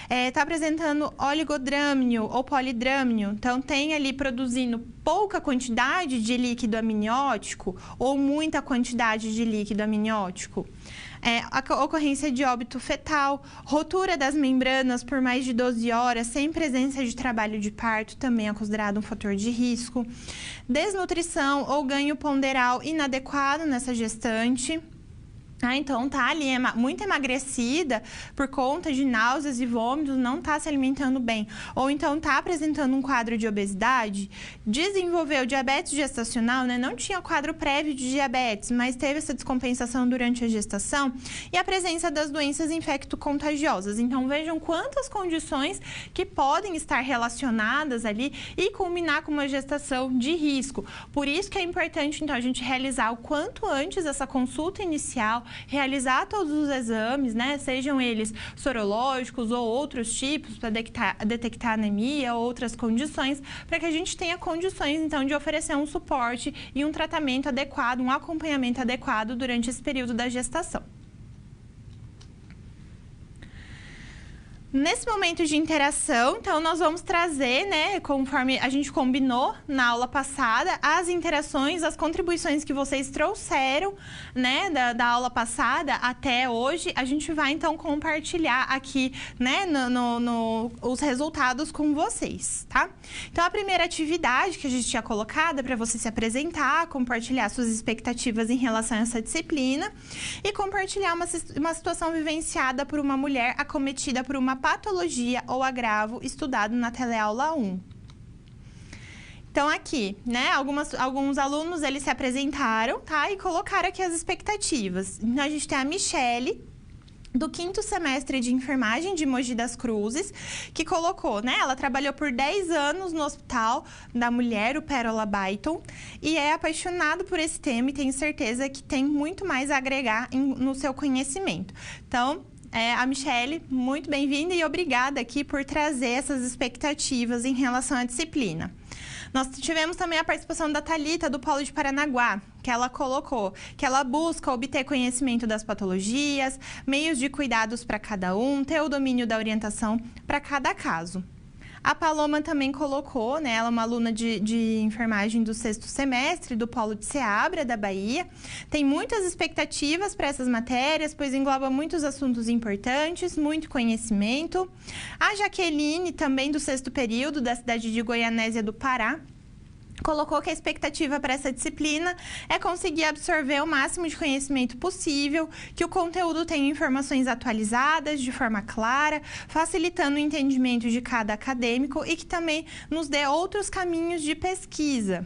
Está apresentando oligodrâmnio ou polidrâmnio, então tem ali produzindo pouca quantidade de líquido amniótico ou muita quantidade de líquido amniótico. A ocorrência de óbito fetal, rotura das membranas por mais de 12 horas, sem presença de trabalho de parto, também é considerado um fator de risco. Desnutrição ou ganho ponderal inadequado nessa gestante. Então, tá ali muito emagrecida por conta de náuseas e vômitos, não tá se alimentando bem. Ou então tá apresentando um quadro de obesidade, desenvolveu diabetes gestacional, né? Não tinha quadro prévio de diabetes, mas teve essa descompensação durante a gestação e a presença das doenças infecto-contagiosas. Então, vejam quantas condições que podem estar relacionadas ali e culminar com uma gestação de risco. Por isso que é importante, então, a gente realizar o quanto antes essa consulta inicial, realizar todos os exames, né, sejam eles sorológicos ou outros tipos para detectar anemia ou outras condições, para que a gente tenha condições, então, de oferecer um suporte e um tratamento adequado, um acompanhamento adequado durante esse período da gestação. Nesse momento de interação, então, nós vamos trazer, né, conforme a gente combinou na aula passada, as interações, as contribuições que vocês trouxeram, né, da aula passada até hoje. A gente vai, então, compartilhar aqui, né, os resultados com vocês, tá? Então, a primeira atividade que a gente tinha colocado é para você se apresentar, compartilhar suas expectativas em relação a essa disciplina e compartilhar uma situação vivenciada por uma mulher acometida por uma patologia ou agravo estudado na teleaula 1. Então, aqui, né, alguns alunos, eles se apresentaram, tá? E colocaram aqui as expectativas. Então, a gente tem a Michele, do 5º semestre de enfermagem de Mogi das Cruzes, que colocou, né? Ela trabalhou por 10 anos no Hospital da Mulher, o Pérola Byton, e é apaixonado por esse tema e tenho certeza que tem muito mais a agregar no seu conhecimento. Então, a Michele, muito bem-vinda e obrigada aqui por trazer essas expectativas em relação à disciplina. Nós tivemos também a participação da Thalita, do Polo de Paranaguá, que ela colocou que ela busca obter conhecimento das patologias, meios de cuidados para cada um, ter o domínio da orientação para cada caso. A Paloma também colocou, né, ela é uma aluna de enfermagem do 6º semestre do Polo de Seabra, da Bahia. Tem muitas expectativas para essas matérias, pois engloba muitos assuntos importantes, muito conhecimento. A Jaqueline, também do 6º período, da cidade de Goianésia do Pará, colocou que a expectativa para essa disciplina é conseguir absorver o máximo de conhecimento possível, que o conteúdo tenha informações atualizadas, de forma clara, facilitando o entendimento de cada acadêmico e que também nos dê outros caminhos de pesquisa.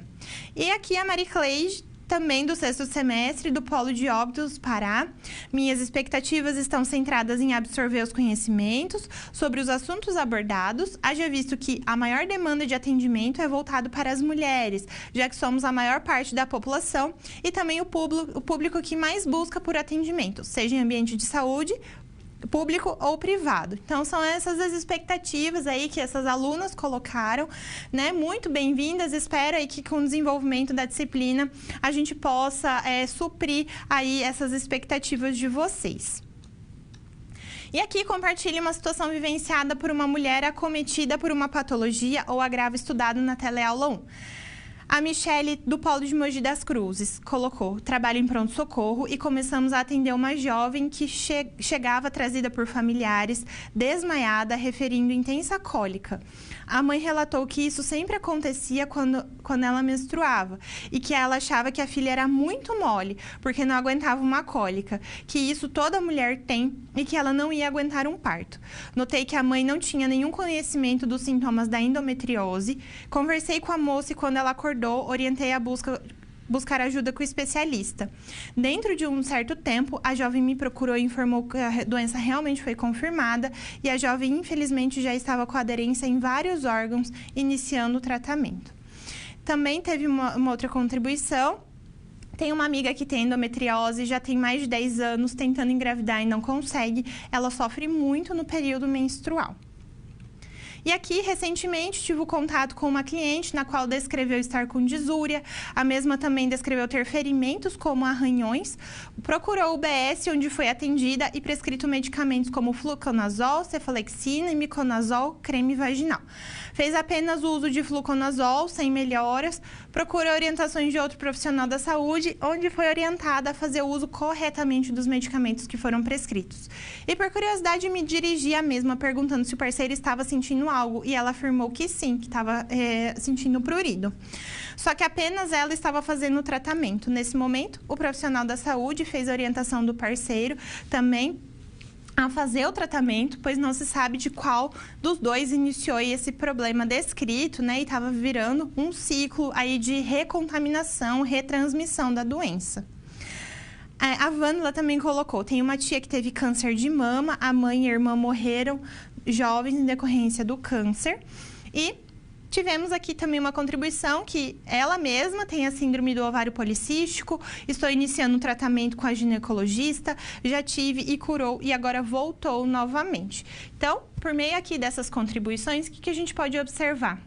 E aqui a Marie Cleide, também do 6º semestre do Polo de Óbidos, Pará. Minhas expectativas estão centradas em absorver os conhecimentos sobre os assuntos abordados, haja visto que a maior demanda de atendimento é voltado para as mulheres, já que somos a maior parte da população e também o público que mais busca por atendimento, seja em ambiente de saúde, público ou privado. Então, são essas as expectativas aí que essas alunas colocaram, né? Muito bem-vindas. Espero aí que com o desenvolvimento da disciplina a gente possa suprir aí essas expectativas de vocês. E aqui compartilhe uma situação vivenciada por uma mulher acometida por uma patologia ou agravo estudado na teleaula 1. A Michele, do Polo de Mogi das Cruzes, colocou: trabalho em pronto-socorro e começamos a atender uma jovem que chegava trazida por familiares, desmaiada, referindo intensa cólica. A mãe relatou que isso sempre acontecia quando ela menstruava e que ela achava que a filha era muito mole, porque não aguentava uma cólica, que isso toda mulher tem e que ela não ia aguentar um parto. Notei que a mãe não tinha nenhum conhecimento dos sintomas da endometriose. Conversei com a moça e quando ela acordou, orientei a buscar ajuda com o especialista. Dentro de um certo tempo, a jovem me procurou e informou que a doença realmente foi confirmada e a jovem, infelizmente, já estava com aderência em vários órgãos, iniciando o tratamento. Também teve uma outra contribuição. Tem uma amiga que tem endometriose, já tem mais de 10 anos, tentando engravidar e não consegue. Ela sofre muito no período menstrual. E aqui, recentemente, tive o contato com uma cliente na qual descreveu estar com disúria. A mesma também descreveu ter ferimentos como arranhões. Procurou o UBS, onde foi atendida e prescrito medicamentos como fluconazol, cefalexina e miconazol, creme vaginal. Fez apenas o uso de fluconazol, sem melhoras. Procurou orientações de outro profissional da saúde, onde foi orientada a fazer o uso corretamente dos medicamentos que foram prescritos. E por curiosidade, me dirigi à mesma perguntando se o parceiro estava sentindo algo e ela afirmou que sim, que estava sentindo prurido. Só que apenas ela estava fazendo o tratamento. Nesse momento, o profissional da saúde fez a orientação do parceiro também a fazer o tratamento, pois não se sabe de qual dos dois iniciou esse problema descrito, né? E estava virando um ciclo aí de recontaminação, retransmissão da doença. A Vândula também colocou: tem uma tia que teve câncer de mama, a mãe e a irmã morreram jovens em decorrência do câncer. E tivemos aqui também uma contribuição que ela mesma tem a síndrome do ovário policístico, estou iniciando um tratamento com a ginecologista, já tive e curou e agora voltou novamente. Então, por meio aqui dessas contribuições, o que a gente pode observar?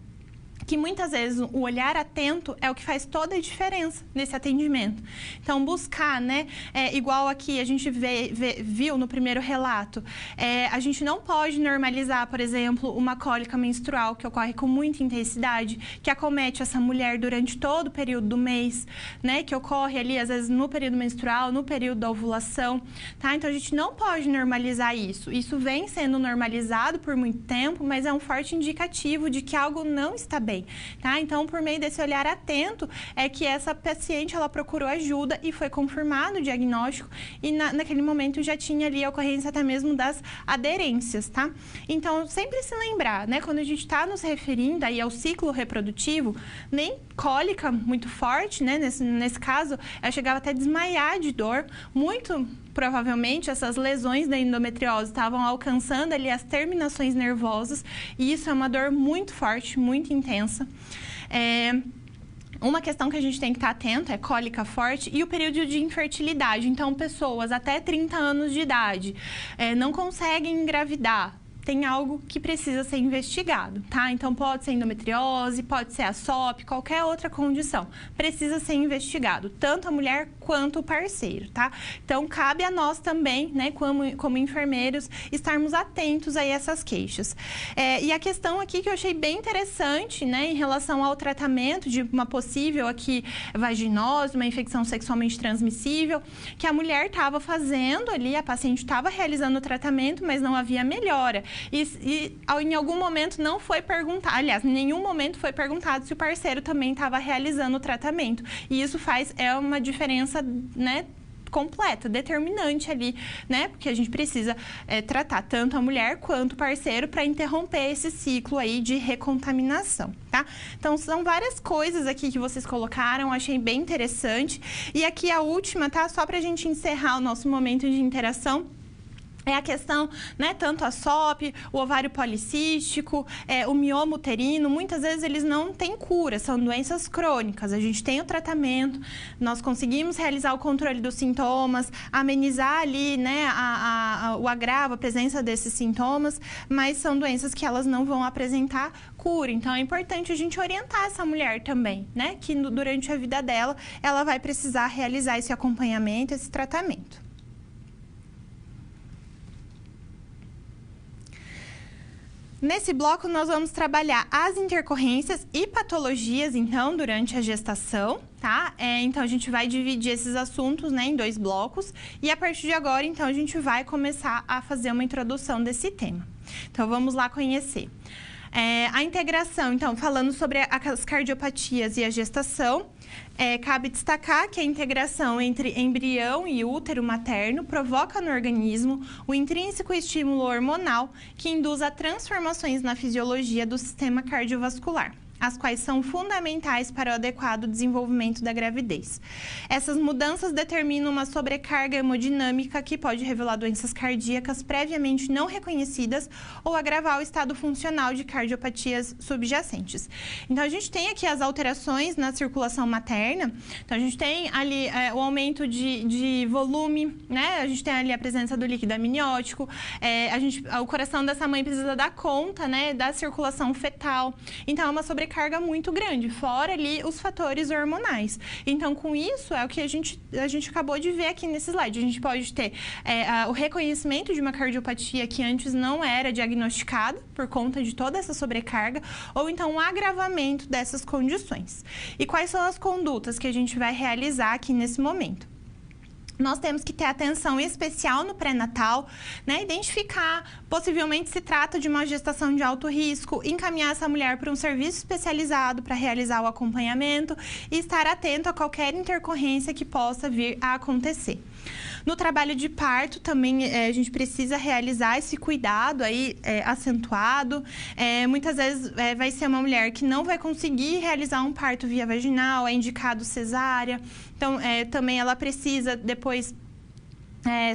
Que muitas vezes o olhar atento é o que faz toda a diferença nesse atendimento. Então, buscar, né? Igual aqui a gente viu no primeiro relato, a gente não pode normalizar, por exemplo, uma cólica menstrual que ocorre com muita intensidade, que acomete essa mulher durante todo o período do mês, né? Que ocorre ali, às vezes, no período menstrual, no período da ovulação, tá? Então, a gente não pode normalizar isso. Isso vem sendo normalizado por muito tempo, mas é um forte indicativo de que algo não está bem. também, tá? Então, por meio desse olhar atento, é que essa paciente, ela procurou ajuda e foi confirmado o diagnóstico e naquele momento já tinha ali a ocorrência até mesmo das aderências, tá? Então, sempre se lembrar, né? Quando a gente está nos referindo aí ao ciclo reprodutivo, nem cólica muito forte, né? Nesse caso, ela chegava até a desmaiar de dor. Muito provavelmente, essas lesões da endometriose estavam alcançando ali as terminações nervosas e isso é uma dor muito forte, muito intensa. Uma questão que a gente tem que estar atento é cólica forte e o período de infertilidade. Então, pessoas até 30 anos de idade não conseguem engravidar. Tem algo que precisa ser investigado, tá? Então, pode ser endometriose, pode ser a SOP, qualquer outra condição. Precisa ser investigado, tanto a mulher quanto o parceiro, tá? Então, cabe a nós também, né, como enfermeiros, estarmos atentos a essas queixas. E a questão aqui que eu achei bem interessante, né, em relação ao tratamento de uma possível aqui vaginose, uma infecção sexualmente transmissível, que a mulher estava fazendo ali, a paciente estava realizando o tratamento, mas não havia melhora. E em algum momento não foi perguntado, aliás, em nenhum momento foi perguntado se o parceiro também estava realizando o tratamento. E isso é uma diferença, né, completa, determinante ali, né? Porque a gente precisa tratar tanto a mulher quanto o parceiro para interromper esse ciclo aí de recontaminação, tá? Então, são várias coisas aqui que vocês colocaram, achei bem interessante. E aqui a última, tá? Só para a gente encerrar o nosso momento de interação. É a questão, né, tanto a SOP, o ovário policístico, o mioma uterino, muitas vezes eles não têm cura, são doenças crônicas. A gente tem o tratamento, nós conseguimos realizar o controle dos sintomas, amenizar ali, né, o agravo, a presença desses sintomas, mas são doenças que elas não vão apresentar cura. Então, é importante a gente orientar essa mulher também, né, que durante a vida dela, ela vai precisar realizar esse acompanhamento, esse tratamento. Nesse bloco, nós vamos trabalhar as intercorrências e patologias, então, durante a gestação, tá? Então, a gente vai dividir esses assuntos, né, em 2 blocos. E, a partir de agora, então, a gente vai começar a fazer uma introdução desse tema. Então, vamos lá conhecer. A integração, então, falando sobre as cardiopatias e a gestação, cabe destacar que a integração entre embrião e útero materno provoca no organismo o intrínseco estímulo hormonal que induz a transformações na fisiologia do sistema cardiovascular, as quais são fundamentais para o adequado desenvolvimento da gravidez. Essas mudanças determinam uma sobrecarga hemodinâmica que pode revelar doenças cardíacas previamente não reconhecidas ou agravar o estado funcional de cardiopatias subjacentes. Então, a gente tem aqui as alterações na circulação materna. Então, a gente tem ali o aumento de volume, né? A gente tem ali a presença do líquido amniótico. O coração dessa mãe precisa dar conta, né, da circulação fetal. Então, é uma sobrecarga muito grande, fora ali os fatores hormonais. Então, com isso, é o que a gente acabou de ver aqui nesse slide. A gente pode ter o reconhecimento de uma cardiopatia que antes não era diagnosticada por conta de toda essa sobrecarga, ou então um agravamento dessas condições. E quais são as condutas que a gente vai realizar aqui nesse momento? Nós temos que ter atenção especial no pré-natal, né? Identificar, possivelmente se trata de uma gestação de alto risco, encaminhar essa mulher para um serviço especializado para realizar o acompanhamento e estar atento a qualquer intercorrência que possa vir a acontecer. No trabalho de parto, também a gente precisa realizar esse cuidado aí acentuado. Muitas vezes vai ser uma mulher que não vai conseguir realizar um parto via vaginal, é indicado cesárea. Então, também ela precisa depois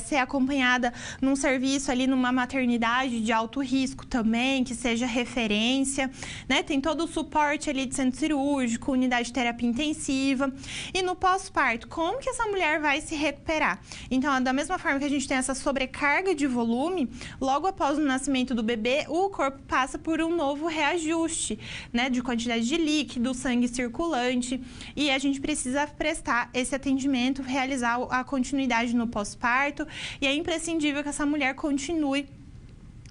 ser acompanhada num serviço ali, numa maternidade de alto risco também, que seja referência, né? Tem todo o suporte ali de centro cirúrgico, unidade de terapia intensiva. E no pós-parto, como que essa mulher vai se recuperar? Então, da mesma forma que a gente tem essa sobrecarga de volume, logo após o nascimento do bebê, o corpo passa por um novo reajuste, né? De quantidade de líquido, sangue circulante, e a gente precisa prestar esse atendimento, realizar a continuidade no pós-parto. E é imprescindível que essa mulher continue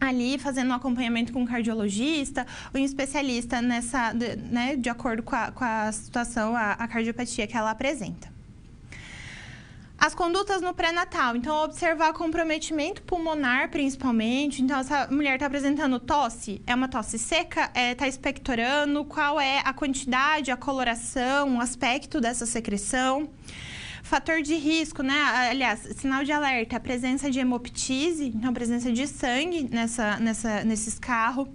ali fazendo um acompanhamento com um cardiologista ou um especialista nessa, né, de acordo com a situação, a cardiopatia que ela apresenta. As condutas no pré-natal, então observar comprometimento pulmonar principalmente. Então, essa mulher está apresentando tosse, é uma tosse seca, está expectorando, qual é a quantidade, a coloração, o aspecto dessa secreção. Fator de risco, né? Aliás, sinal de alerta, a presença de hemoptise, então presença de sangue nesse escarro.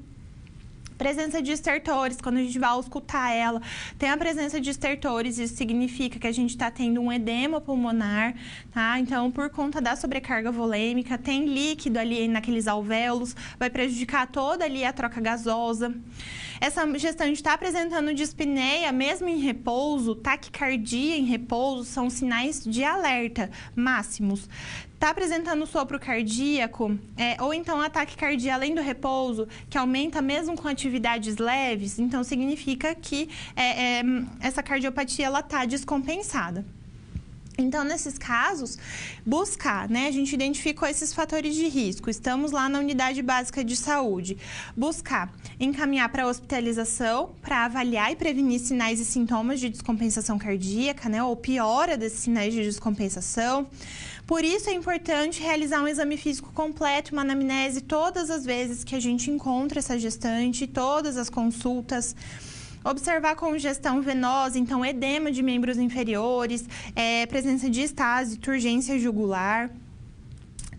Presença de estertores, quando a gente vai auscultar ela, tem a presença de estertores, isso significa que a gente está tendo um edema pulmonar, tá? Então, por conta da sobrecarga volêmica, tem líquido ali naqueles alvéolos, vai prejudicar toda ali a troca gasosa. Essa gestante está apresentando dispneia, mesmo em repouso, taquicardia em repouso, são sinais de alerta máximos. Está apresentando sopro cardíaco, ou então ataque cardíaco além do repouso, que aumenta mesmo com atividades leves, então significa que essa cardiopatia está descompensada. Então, nesses casos, buscar, né? A gente identificou esses fatores de risco, estamos lá na unidade básica de saúde. Buscar encaminhar para a hospitalização, para avaliar e prevenir sinais e sintomas de descompensação cardíaca, né? Ou piora desses sinais de descompensação. Por isso, é importante realizar um exame físico completo, uma anamnese, todas as vezes que a gente encontra essa gestante, todas as consultas. Observar congestão venosa, então edema de membros inferiores, presença de estase, turgência jugular.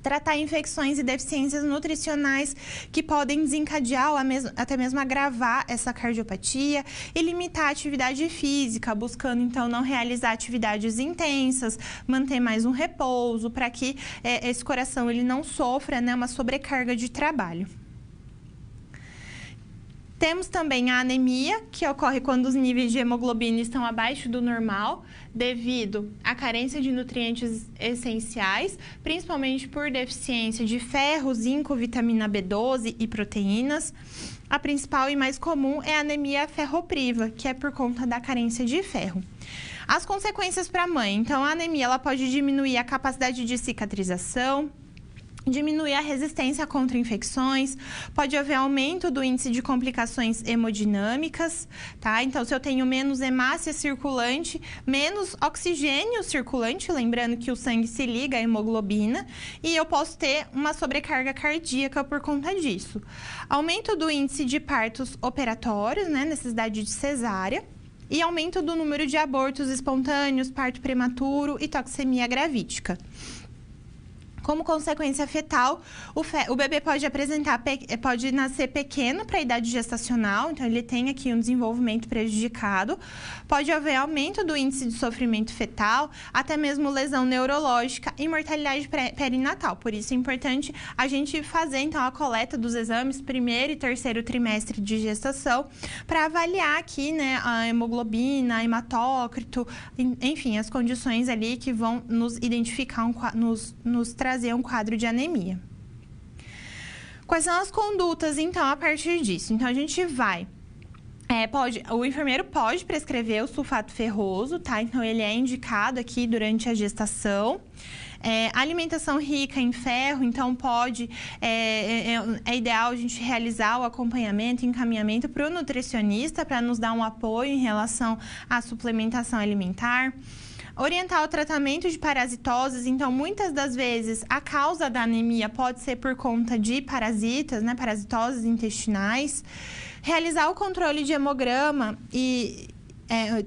Tratar infecções e deficiências nutricionais que podem desencadear ou até mesmo agravar essa cardiopatia e limitar a atividade física, buscando então não realizar atividades intensas, manter mais um repouso para que esse coração ele não sofra, né, uma sobrecarga de trabalho. Temos também a anemia, que ocorre quando os níveis de hemoglobina estão abaixo do normal, devido à carência de nutrientes essenciais, principalmente por deficiência de ferro, zinco, vitamina B12 e proteínas. A principal e mais comum é a anemia ferropriva, que é por conta da carência de ferro. As consequências para a mãe. Então, a anemia ela pode diminuir a capacidade de cicatrização, diminuir a resistência contra infecções, pode haver aumento do índice de complicações hemodinâmicas, tá? Então, se eu tenho menos hemácia circulante, menos oxigênio circulante, lembrando que o sangue se liga à hemoglobina, e eu posso ter uma sobrecarga cardíaca por conta disso. Aumento do índice de partos operatórios, né? Necessidade de cesárea. E aumento do número de abortos espontâneos, parto prematuro e toxemia gravídica. Como consequência fetal, o bebê pode nascer pequeno para a idade gestacional, então ele tem aqui um desenvolvimento prejudicado. Pode haver aumento do índice de sofrimento fetal, até mesmo lesão neurológica e mortalidade perinatal. Por isso é importante a gente fazer então a coleta dos exames primeiro e terceiro trimestre de gestação para avaliar aqui, né, a hemoglobina, hematócrito, enfim, as condições ali que vão nos identificar, nos trazer um quadro de anemia. Quais são as condutas, então, a partir disso? Então, a gente vai... o enfermeiro pode prescrever o sulfato ferroso, tá? Então, ele é indicado aqui durante a gestação. Alimentação rica em ferro, então é ideal a gente realizar o acompanhamento e encaminhamento para o nutricionista para nos dar um apoio em relação à suplementação alimentar. Orientar o tratamento de parasitoses, então muitas das vezes a causa da anemia pode ser por conta de parasitas, né, parasitoses intestinais. Realizar o controle de hemograma e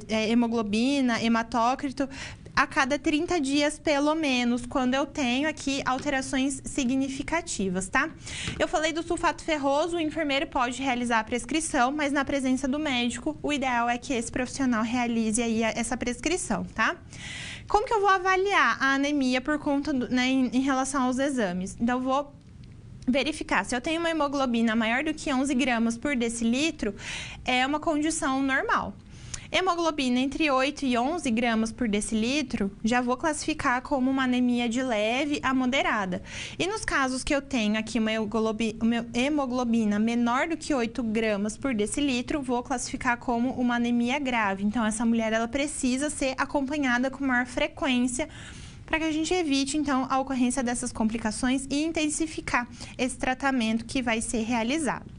hemoglobina, hematócrito, a cada 30 dias, pelo menos, quando eu tenho aqui alterações significativas, tá? Eu falei do sulfato ferroso, o enfermeiro pode realizar a prescrição, mas na presença do médico, o ideal é que esse profissional realize aí essa prescrição, tá? Como que eu vou avaliar a anemia por conta, né, em relação aos exames? Então, eu vou verificar se eu tenho uma hemoglobina maior do que 11 gramas por decilitro, é uma condição normal. Hemoglobina entre 8 e 11 gramas por decilitro, já vou classificar como uma anemia de leve a moderada. E nos casos que eu tenho aqui uma hemoglobina menor do que 8 gramas por decilitro, vou classificar como uma anemia grave. Então, essa mulher ela precisa ser acompanhada com maior frequência para que a gente evite, então, a ocorrência dessas complicações e intensificar esse tratamento que vai ser realizado.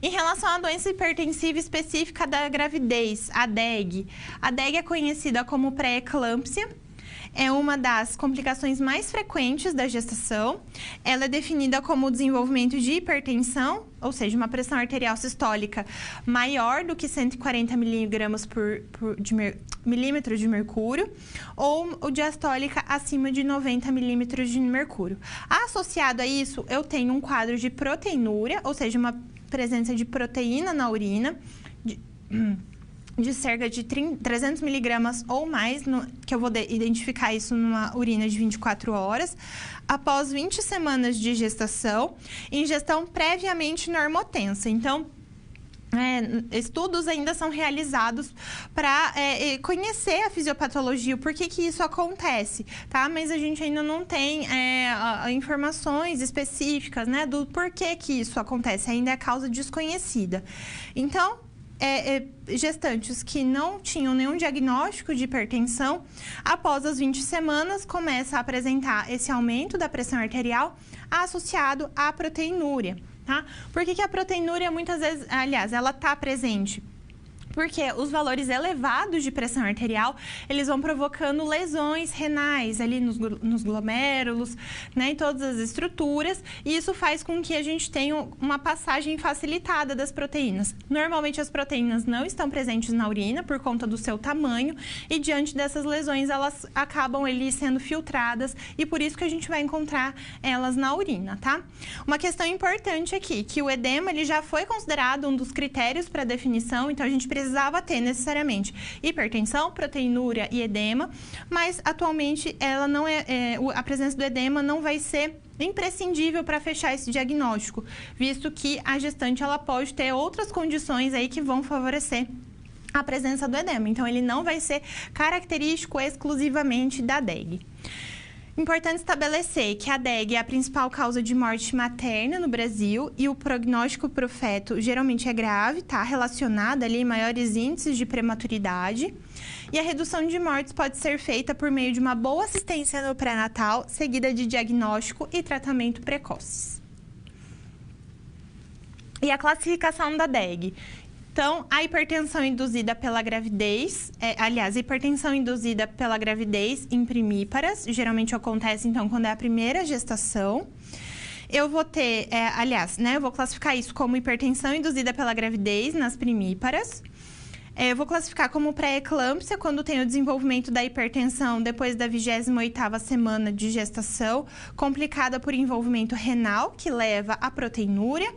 Em relação à doença hipertensiva específica da gravidez, a DEG. A DEG é conhecida como pré-eclâmpsia, é uma das complicações mais frequentes da gestação. Ela é definida como o desenvolvimento de hipertensão, ou seja, uma pressão arterial sistólica maior do que 140 milímetros de mercúrio, ou o diastólica acima de 90 milímetros de mercúrio. Associado a isso, eu tenho um quadro de proteinúria, ou seja, uma presença de proteína na urina, de cerca de 300 miligramas ou mais, que eu vou identificar isso numa urina de 24 horas, após 20 semanas de gestação, ingestão previamente normotensa. Então, estudos ainda são realizados para conhecer a fisiopatologia, o porquê que isso acontece, tá? Mas a gente ainda não tem informações específicas, né, do porquê que isso acontece, ainda é causa desconhecida. Então, gestantes que não tinham nenhum diagnóstico de hipertensão, após as 20 semanas, começa a apresentar esse aumento da pressão arterial associado à proteinúria, tá? Por que a proteinúria muitas vezes, aliás, ela está presente? Porque os valores elevados de pressão arterial, eles vão provocando lesões renais ali nos glomérulos, né, em todas as estruturas, e isso faz com que a gente tenha uma passagem facilitada das proteínas. Normalmente as proteínas não estão presentes na urina por conta do seu tamanho, e diante dessas lesões elas acabam ali sendo filtradas, e por isso que a gente vai encontrar elas na urina, tá? Uma questão importante aqui, que o edema ele já foi considerado um dos critérios para definição, então a gente precisava ter necessariamente hipertensão, proteinúria e edema, mas atualmente ela não a presença do edema não vai ser imprescindível para fechar esse diagnóstico, visto que a gestante ela pode ter outras condições aí que vão favorecer a presença do edema. Então, ele não vai ser característico exclusivamente da DEG. Importante estabelecer que a DEG é a principal causa de morte materna no Brasil e o prognóstico para o feto geralmente é grave, está relacionado ali a maiores índices de prematuridade. E a redução de mortes pode ser feita por meio de uma boa assistência no pré-natal, seguida de diagnóstico e tratamento precoces. E a classificação da DEG. Então, a hipertensão induzida pela gravidez, a hipertensão induzida pela gravidez em primíparas, geralmente acontece, então, quando é a primeira gestação. Eu vou ter, eu vou classificar isso como hipertensão induzida pela gravidez nas primíparas. Eu vou classificar como pré-eclâmpsia, quando tem o desenvolvimento da hipertensão depois da 28ª semana de gestação, complicada por envolvimento renal, que leva à proteinúria.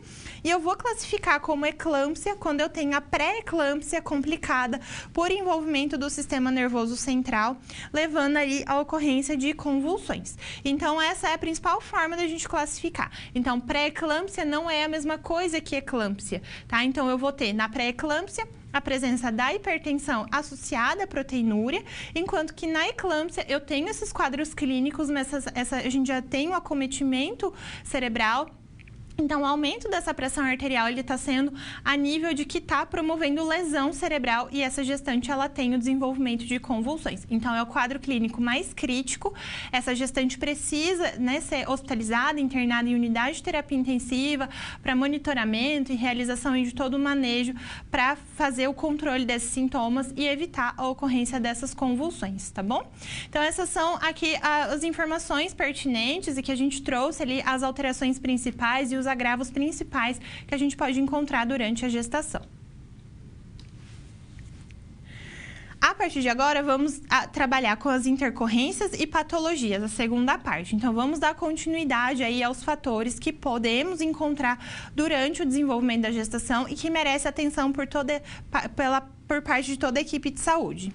E eu vou classificar como eclâmpsia, quando eu tenho a pré-eclâmpsia complicada por envolvimento do sistema nervoso central, levando aí à ocorrência de convulsões. Então, essa é a principal forma da gente classificar. Então, pré-eclâmpsia não é a mesma coisa que eclâmpsia, tá? Então, eu vou ter na pré-eclâmpsia a presença da hipertensão associada à proteinúria, enquanto que na eclâmpsia eu tenho esses quadros clínicos, mas a gente já tem um acometimento cerebral. Então, o aumento dessa pressão arterial ele está sendo a nível de que está promovendo lesão cerebral e essa gestante ela tem o desenvolvimento de convulsões. Então, é o quadro clínico mais crítico. Essa gestante precisa, né, ser hospitalizada, internada em unidade de terapia intensiva para monitoramento e realização de todo o manejo para fazer o controle desses sintomas e evitar a ocorrência dessas convulsões, tá bom? Então, essas são aqui as informações pertinentes e que a gente trouxe ali as alterações principais e os agravos principais que a gente pode encontrar durante a gestação. A partir de agora, vamos trabalhar com as intercorrências e patologias, a segunda parte. Então, vamos dar continuidade aí aos fatores que podemos encontrar durante o desenvolvimento da gestação e que merece atenção por parte de toda a equipe de saúde.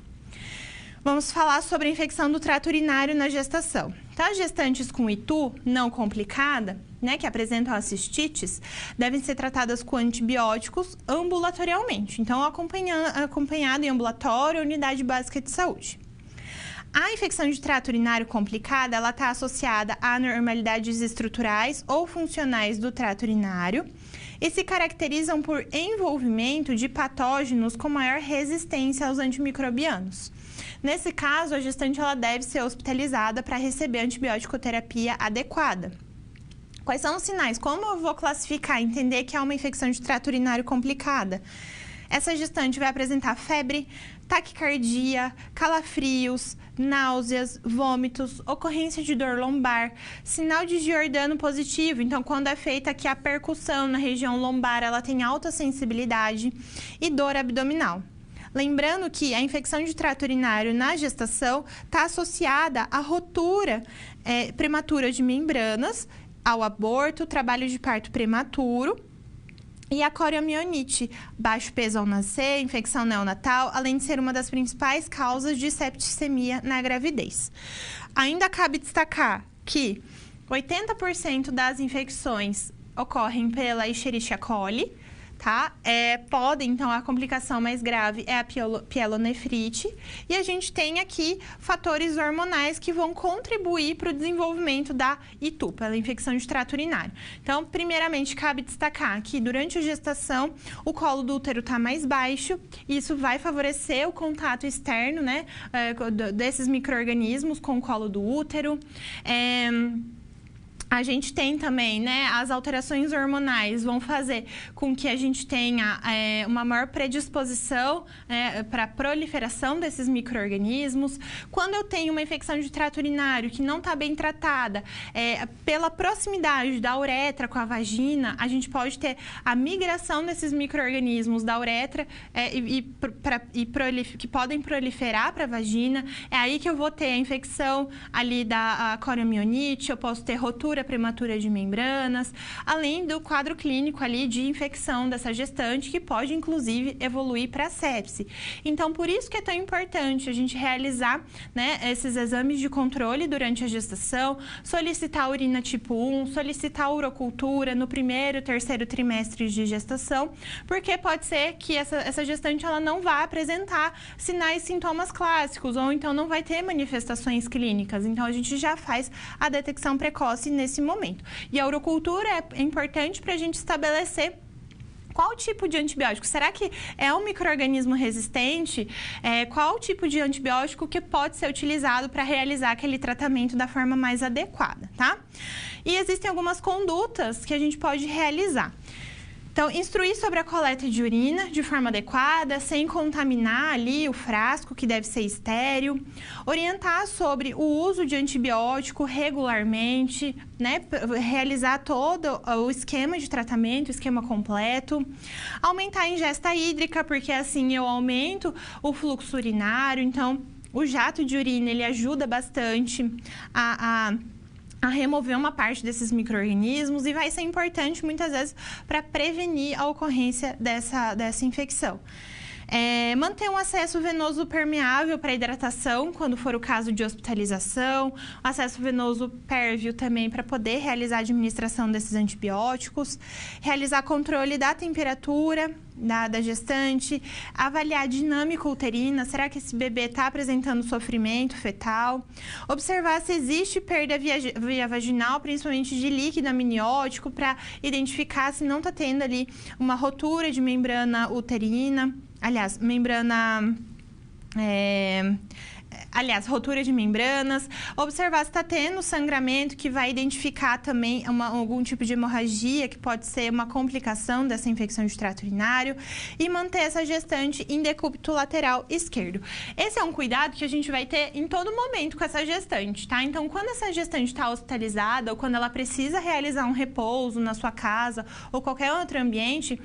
Vamos falar sobre a infecção do trato urinário na gestação. Então, as gestantes com ITU não complicada, né, que apresentam as cistites, devem ser tratadas com antibióticos ambulatorialmente. Então, acompanhado em ambulatório ou unidade básica de saúde. A infecção de trato urinário complicada, ela está associada a anormalidades estruturais ou funcionais do trato urinário e se caracterizam por envolvimento de patógenos com maior resistência aos antimicrobianos. Nesse caso, a gestante ela deve ser hospitalizada para receber antibiótico-terapia adequada. Quais são os sinais? Como eu vou classificar, entender que é uma infecção de trato urinário complicada? Essa gestante vai apresentar febre, taquicardia, calafrios, náuseas, vômitos, ocorrência de dor lombar, sinal de Giordano positivo. Então, quando é feita aqui a percussão na região lombar, ela tem alta sensibilidade e dor abdominal. Lembrando que a infecção de trato urinário na gestação está associada à rotura prematura de membranas, ao aborto, trabalho de parto prematuro e a coriomielite, baixo peso ao nascer, infecção neonatal, além de ser uma das principais causas de septicemia na gravidez. Ainda cabe destacar que 80% das infecções ocorrem pela Escherichia coli, tá? Podem, então, a complicação mais grave é a pielonefrite. E a gente tem aqui fatores hormonais que vão contribuir para o desenvolvimento da ITU, pela infecção de trato urinário. Então, primeiramente, cabe destacar que durante a gestação, o colo do útero está mais baixo. E isso vai favorecer o contato externo, né, desses micro-organismos com o colo do útero. A gente tem também, né, as alterações hormonais vão fazer com que a gente tenha uma maior predisposição para a proliferação desses micro-organismos. Quando eu tenho uma infecção de trato urinário que não está bem tratada, pela proximidade da uretra com a vagina, a gente pode ter a migração desses micro-organismos da uretra que podem proliferar para a vagina. É aí que eu vou ter a infecção ali da coriomielite, eu posso ter rotura prematura de membranas, além do quadro clínico ali de infecção dessa gestante, que pode, inclusive, evoluir para sepse. Então, por isso que é tão importante a gente realizar, né, esses exames de controle durante a gestação, solicitar a urina tipo 1, solicitar a urocultura no primeiro, terceiro trimestre de gestação, porque pode ser que essa gestante ela não vá apresentar sinais e sintomas clássicos, ou então não vai ter manifestações clínicas. Então, a gente já faz a detecção precoce nesse momento. E a urocultura é importante para a gente estabelecer qual tipo de antibiótico. Será que é um micro-organismo resistente? Qual tipo de antibiótico que pode ser utilizado para realizar aquele tratamento da forma mais adequada, tá? E existem algumas condutas que a gente pode realizar. Então, instruir sobre a coleta de urina de forma adequada, sem contaminar ali o frasco, que deve ser estéril. Orientar sobre o uso de antibiótico regularmente, né? Realizar todo o esquema de tratamento, o esquema completo. Aumentar a ingesta hídrica, porque assim eu aumento o fluxo urinário. Então, o jato de urina, ele ajuda bastante a remover uma parte desses micro-organismos e vai ser importante, muitas vezes, para prevenir a ocorrência dessa infecção. Manter um acesso venoso permeável para hidratação, quando for o caso de hospitalização. Acesso venoso pérvio também para poder realizar a administração desses antibióticos. Realizar controle da temperatura da gestante. Avaliar a dinâmica uterina. Será que esse bebê está apresentando sofrimento fetal? Observar se existe perda via vaginal, principalmente de líquido amniótico, para identificar se não está tendo ali uma rotura de membrana uterina. Rotura de membranas, observar se está tendo sangramento, que vai identificar também algum tipo de hemorragia, que pode ser uma complicação dessa infecção de trato urinário, e manter essa gestante em decúbito lateral esquerdo. Esse é um cuidado que a gente vai ter em todo momento com essa gestante, tá? Então, quando essa gestante está hospitalizada ou quando ela precisa realizar um repouso na sua casa ou qualquer outro ambiente,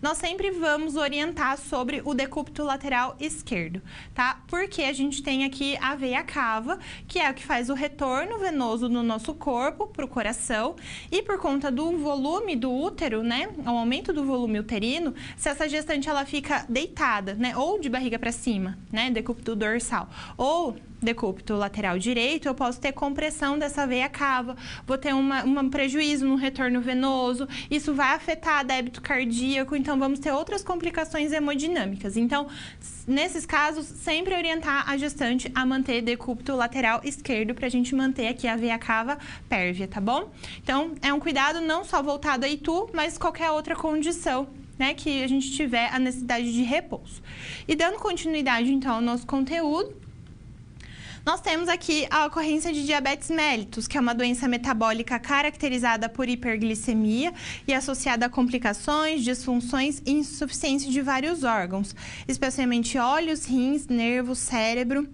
nós sempre vamos orientar sobre o decúbito lateral esquerdo, tá? Porque a gente tem aqui a veia cava, que é o que faz o retorno venoso no nosso corpo para o coração, e por conta do volume do útero, né, o aumento do volume uterino, se essa gestante ela fica deitada, né, ou de barriga para cima, né, decúbito dorsal, ou decúbito lateral direito, eu posso ter compressão dessa veia cava, vou ter um prejuízo no retorno venoso, isso vai afetar débito cardíaco, então vamos ter outras complicações hemodinâmicas. Então, nesses casos, sempre orientar a gestante a manter decúbito lateral esquerdo para a gente manter aqui a veia cava pérvia, tá bom? Então, é um cuidado não só voltado a ITU, mas qualquer outra condição, né, que a gente tiver a necessidade de repouso. E dando continuidade, então, ao nosso conteúdo, Nós temos aqui a ocorrência de diabetes mellitus, que é uma doença metabólica caracterizada por hiperglicemia e associada a complicações, disfunções e insuficiência de vários órgãos, especialmente olhos, rins, nervos, cérebro,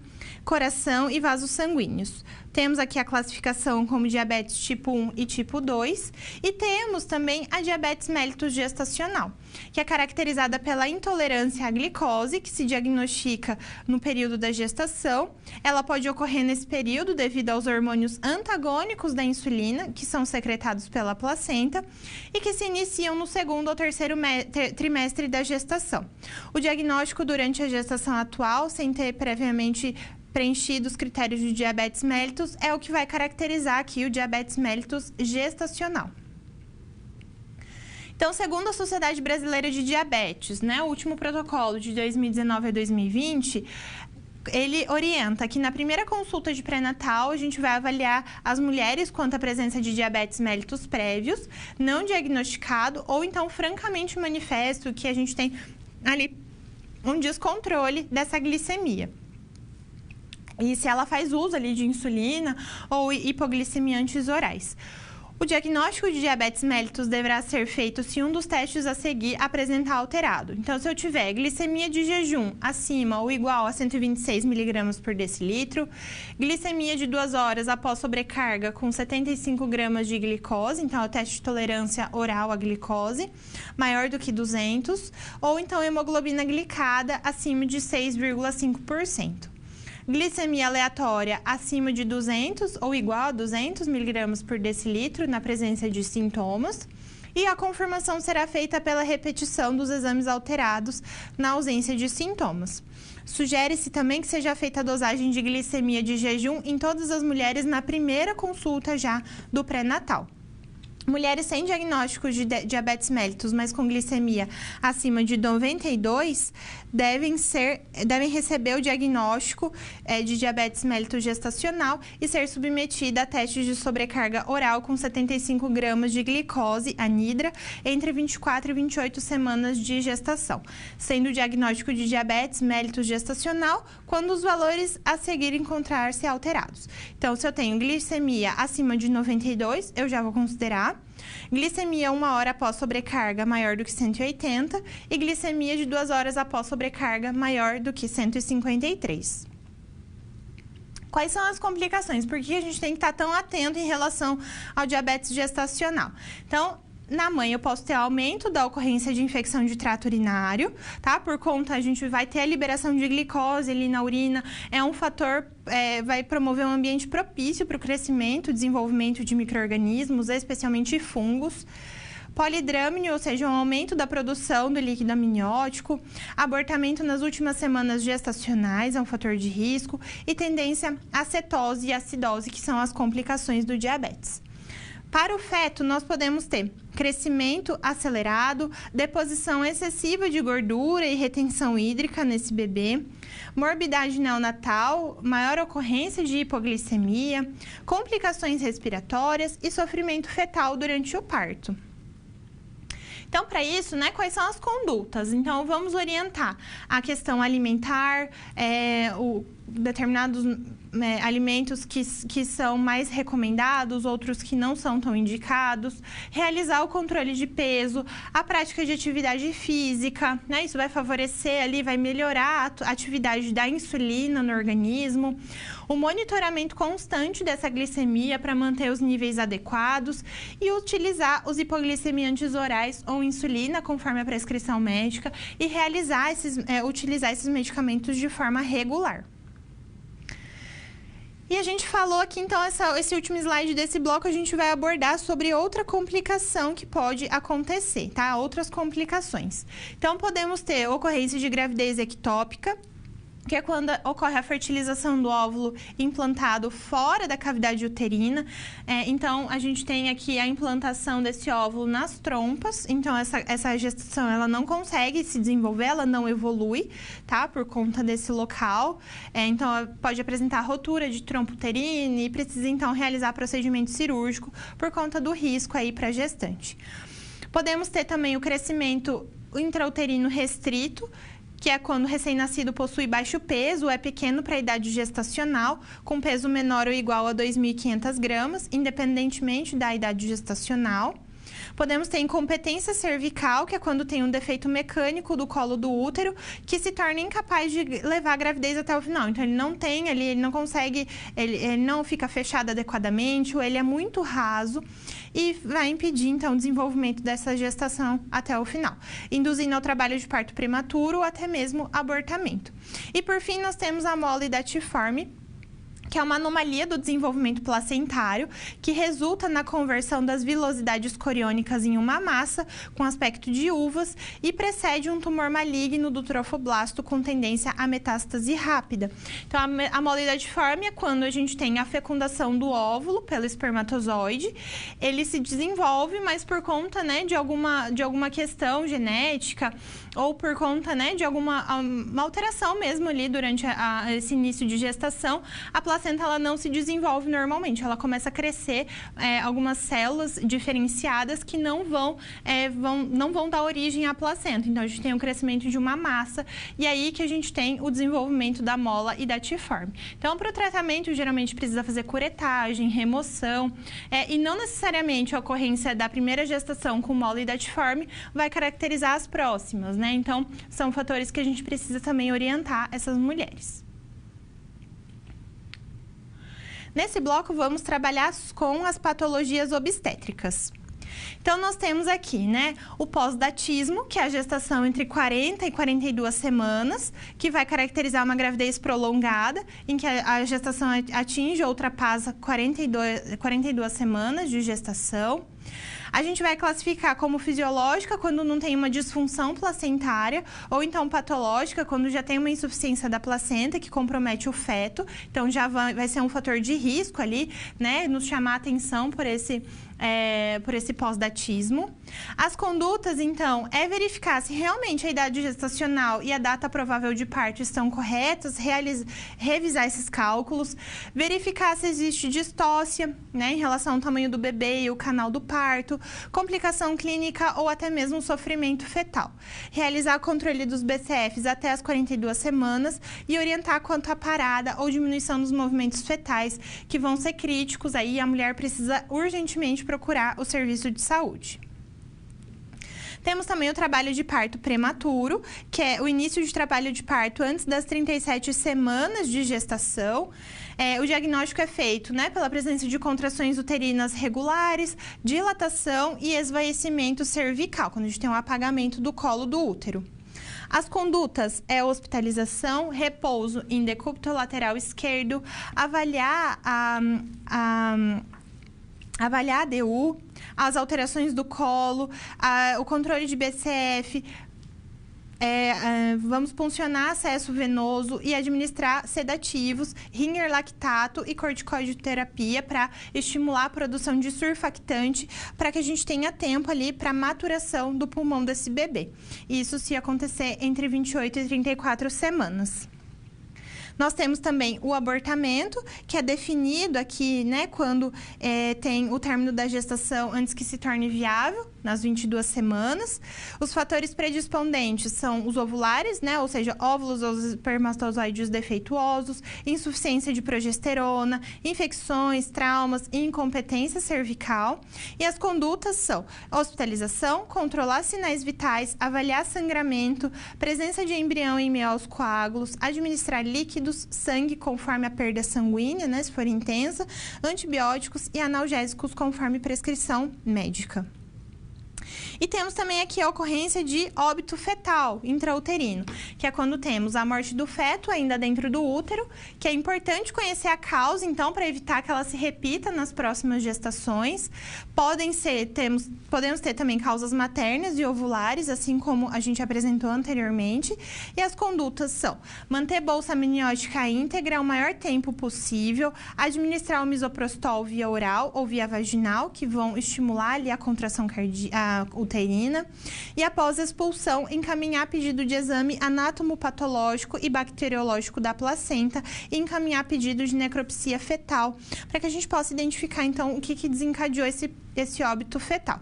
coração e vasos sanguíneos. Temos aqui a classificação como diabetes tipo 1 e tipo 2 e temos também a diabetes mellitus gestacional, que é caracterizada pela intolerância à glicose, que se diagnostica no período da gestação. Ela pode ocorrer nesse período devido aos hormônios antagônicos da insulina, que são secretados pela placenta e que se iniciam no segundo ou terceiro trimestre da gestação. O diagnóstico durante a gestação atual, sem ter previamente preenchido os critérios de diabetes mellitus, é o que vai caracterizar aqui o diabetes mellitus gestacional. Então, segundo a Sociedade Brasileira de Diabetes, né, o último protocolo de 2019 a 2020, ele orienta que na primeira consulta de pré-natal a gente vai avaliar as mulheres quanto à presença de diabetes mellitus prévios, não diagnosticado ou então francamente manifesto, que a gente tem ali um descontrole dessa glicemia. E se ela faz uso ali de insulina ou hipoglicemiantes orais. O diagnóstico de diabetes mellitus deverá ser feito se um dos testes a seguir apresentar alterado. Então, se eu tiver glicemia de jejum acima ou igual a 126 mg por decilitro, glicemia de 2 horas após sobrecarga com 75 gramas de glicose, então é o teste de tolerância oral à glicose, maior do que 200, ou então hemoglobina glicada acima de 6,5%. Glicemia aleatória acima de 200 ou igual a 200 mg por decilitro na presença de sintomas. E a confirmação será feita pela repetição dos exames alterados na ausência de sintomas. Sugere-se também que seja feita a dosagem de glicemia de jejum em todas as mulheres na primeira consulta já do pré-natal. Mulheres sem diagnóstico de diabetes mellitus, mas com glicemia acima de 92, devem receber o diagnóstico de diabetes mellitus gestacional e ser submetida a testes de sobrecarga oral com 75 gramas de glicose anidra entre 24 e 28 semanas de gestação, sendo o diagnóstico de diabetes mellitus gestacional quando os valores a seguir encontrar-se alterados. Então, se eu tenho glicemia acima de 92, eu já vou considerar. Glicemia 1 hora após sobrecarga maior do que 180 e glicemia de 2 horas após sobrecarga maior do que 153. Quais são as complicações? Por que a gente tem que estar tão atento em relação ao diabetes gestacional? Então, na mãe, eu posso ter aumento da ocorrência de infecção de trato urinário, tá? Por conta, a gente vai ter a liberação de glicose ali na urina, é um fator, vai promover um ambiente propício para o crescimento e desenvolvimento de micro-organismos, especialmente fungos. Polidrâmine, ou seja, um aumento da produção do líquido amniótico, abortamento nas últimas semanas gestacionais é um fator de risco e tendência à cetose e acidose, que são as complicações do diabetes. Para o feto, nós podemos ter crescimento acelerado, deposição excessiva de gordura e retenção hídrica nesse bebê, morbidade neonatal, maior ocorrência de hipoglicemia, complicações respiratórias e sofrimento fetal durante o parto. Então, para isso, né, quais são as condutas? Então, vamos orientar a questão alimentar, determinados alimentos que são mais recomendados, outros que não são tão indicados, realizar o controle de peso, a prática de atividade física, né? Isso vai favorecer ali, vai melhorar a atividade da insulina no organismo, o monitoramento constante dessa glicemia para manter os níveis adequados e utilizar os hipoglicemiantes orais ou insulina, conforme a prescrição médica, e utilizar esses medicamentos de forma regular. E a gente falou aqui, então, esse último slide desse bloco, a gente vai abordar sobre outra complicação que pode acontecer, tá? Outras complicações. Então, podemos ter ocorrência de gravidez ectópica, que é quando ocorre a fertilização do óvulo implantado fora da cavidade uterina. Então, a gente tem aqui a implantação desse óvulo nas trompas. Então, essa gestação, ela não consegue se desenvolver, ela não evolui, tá? Por conta desse local. Então, pode apresentar rotura de trompa uterina e precisa, então, realizar procedimento cirúrgico por conta do risco aí para a gestante. Podemos ter também o crescimento intrauterino restrito, que é quando o recém-nascido possui baixo peso ou é pequeno para a idade gestacional, com peso menor ou igual a 2.500 gramas, independentemente da idade gestacional. Podemos ter incompetência cervical, que é quando tem um defeito mecânico do colo do útero, que se torna incapaz de levar a gravidez até o final. Então, ele não tem, ele não consegue, ele não fica fechado adequadamente, ou ele é muito raso e vai impedir, então, o desenvolvimento dessa gestação até o final, induzindo ao trabalho de parto prematuro ou até mesmo abortamento. E, por fim, nós temos a mole datiforme, que é uma anomalia do desenvolvimento placentário, que resulta na conversão das vilosidades coriônicas em uma massa com aspecto de uvas e precede um tumor maligno do trofoblasto com tendência à metástase rápida. Então, a mole datiforme é quando a gente tem a fecundação do óvulo pelo espermatozoide, ele se desenvolve, mas por conta, né, de alguma questão genética ou por conta, né, de alguma uma alteração mesmo ali durante esse início de gestação, a placenta ela não se desenvolve normalmente, ela começa a crescer algumas células diferenciadas que não vão dar origem à placenta. Então, a gente tem o crescimento de uma massa e aí que a gente tem o desenvolvimento da mola e datiforme. Então, para o tratamento, geralmente precisa fazer curetagem, remoção e não necessariamente a ocorrência da primeira gestação com mola e datiforme vai caracterizar as próximas, né? Então, são fatores que a gente precisa também orientar essas mulheres. Nesse bloco, vamos trabalhar com as patologias obstétricas. Então, nós temos aqui, né, o pós-datismo, que é a gestação entre 40 e 42 semanas, que vai caracterizar uma gravidez prolongada, em que a gestação atinge ou ultrapassa 42 semanas de gestação. A gente vai classificar como fisiológica quando não tem uma disfunção placentária, ou então patológica quando já tem uma insuficiência da placenta que compromete o feto. Então, já vai ser um fator de risco ali, né, nos chamar a atenção por esse pós-datismo. As condutas, então, é verificar se realmente a idade gestacional e a data provável de parto estão corretas, revisar esses cálculos, verificar se existe distócia, né, em relação ao tamanho do bebê e o canal do parto, complicação clínica ou até mesmo sofrimento fetal. Realizar controle dos BCFs até as 42 semanas e orientar quanto à parada ou diminuição dos movimentos fetais, que vão ser críticos, aí a mulher precisa urgentemente procurar o serviço de saúde. Temos também o trabalho de parto prematuro, que é o início de trabalho de parto antes das 37 semanas de gestação. O diagnóstico é feito, né, pela presença de contrações uterinas regulares, dilatação e esvaecimento cervical, quando a gente tem um apagamento do colo do útero. As condutas é hospitalização, repouso em decúbito lateral esquerdo, avaliar a DU, as alterações do colo, o controle de BCF, vamos puncionar acesso venoso e administrar sedativos, ringer lactato e corticoide-terapia para estimular a produção de surfactante para que a gente tenha tempo ali para maturação do pulmão desse bebê. Isso se acontecer entre 28 e 34 semanas. Nós temos também o abortamento, que é definido aqui, né, quando tem o término da gestação antes que se torne viável, nas 22 semanas. Os fatores predisponentes são os ovulares, né, ou seja, óvulos ou espermatozoides defeituosos, insuficiência de progesterona, infecções, traumas e incompetência cervical. E as condutas são hospitalização, controlar sinais vitais, avaliar sangramento, presença de embrião em meio aos coágulos, administrar líquidos, sangue conforme a perda sanguínea, né, se for intensa, antibióticos e analgésicos conforme prescrição médica. E temos também aqui a ocorrência de óbito fetal intrauterino, que é quando temos a morte do feto ainda dentro do útero, que é importante conhecer a causa, então, para evitar que ela se repita nas próximas gestações. Podemos ter também causas maternas e ovulares, assim como a gente apresentou anteriormente. E as condutas são manter bolsa amniótica íntegra o maior tempo possível, administrar o misoprostol via oral ou via vaginal, que vão estimular ali a contração uterina, e após a expulsão, encaminhar pedido de exame anatomopatológico e bacteriológico da placenta e encaminhar pedido de necropsia fetal, para que a gente possa identificar, então, o que desencadeou esse óbito fetal.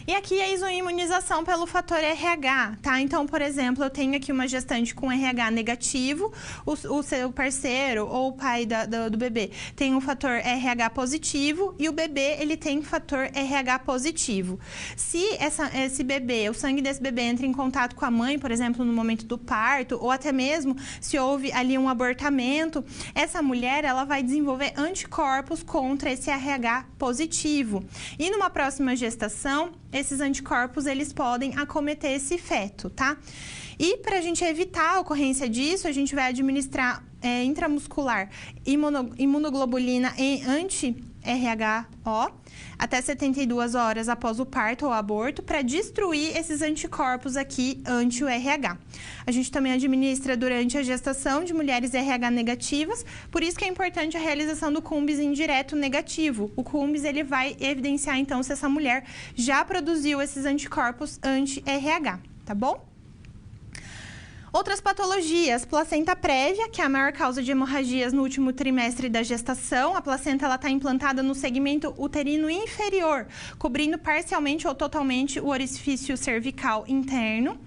E aqui a isoimunização pelo fator RH, tá? Então, por exemplo, eu tenho aqui uma gestante com RH negativo, o seu parceiro ou o pai do bebê tem um fator RH positivo e o bebê, ele tem fator RH positivo. Se esse bebê, o sangue desse bebê entra em contato com a mãe, por exemplo, no momento do parto, ou até mesmo se houve ali um abortamento, essa mulher, ela vai desenvolver anticorpos contra esse RH positivo. E numa próxima gestação, esses anticorpos, eles podem acometer esse feto, tá? E para a gente evitar a ocorrência disso, a gente vai administrar intramuscular imunoglobulina anti-RHO até 72 horas após o parto ou aborto para destruir esses anticorpos aqui anti o RH. A gente também administra durante a gestação de mulheres RH negativas, por isso que é importante a realização do CUMBS indireto negativo. O CUMBS, ele vai evidenciar então se essa mulher já produziu esses anticorpos anti-RH, tá bom? Outras patologias, placenta prévia, que é a maior causa de hemorragias no último trimestre da gestação. A placenta está implantada no segmento uterino inferior, cobrindo parcialmente ou totalmente o orifício cervical interno.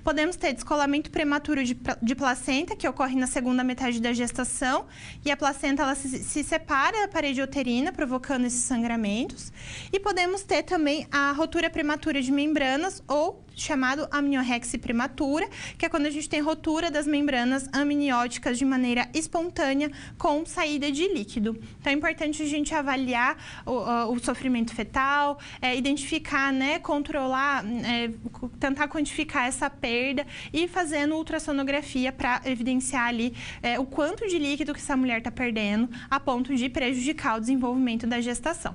Podemos ter descolamento prematuro de placenta, que ocorre na segunda metade da gestação, e a placenta ela se separa da parede uterina, provocando esses sangramentos. E podemos ter também a rotura prematura de membranas, ou chamado amniorexia prematura, que é quando a gente tem rotura das membranas amnióticas de maneira espontânea com saída de líquido. Então, é importante a gente avaliar o sofrimento fetal, identificar, né, controlar, tentar quantificar essa perda e fazendo ultrassonografia para evidenciar ali o quanto de líquido que essa mulher está perdendo a ponto de prejudicar o desenvolvimento da gestação.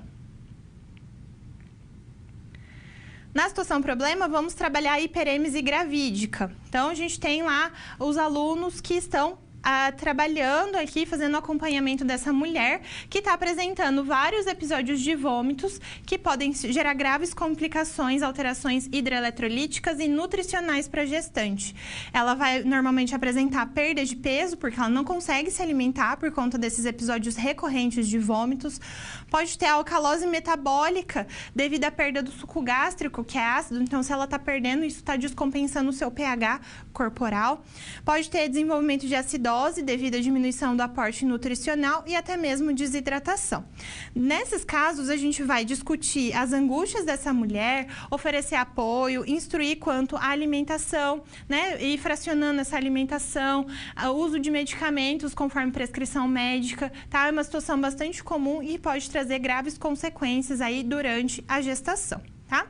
Na situação problema, vamos trabalhar a hiperêmese gravídica. Então, a gente tem lá os alunos que estão trabalhando aqui, fazendo acompanhamento dessa mulher que está apresentando vários episódios de vômitos que podem gerar graves complicações, alterações hidroeletrolíticas e nutricionais para a gestante. Ela vai normalmente apresentar perda de peso, porque ela não consegue se alimentar por conta desses episódios recorrentes de vômitos. Pode ter alcalose metabólica devido à perda do suco gástrico, que é ácido. Então, se ela está perdendo, isso está descompensando o seu pH corporal. Pode ter desenvolvimento de acidose devido à diminuição do aporte nutricional e até mesmo desidratação. Nesses casos, a gente vai discutir as angústias dessa mulher, oferecer apoio, instruir quanto à alimentação, né? E fracionando essa alimentação, o uso de medicamentos conforme prescrição médica, tá? É uma situação bastante comum e pode trazer graves consequências aí durante a gestação, tá?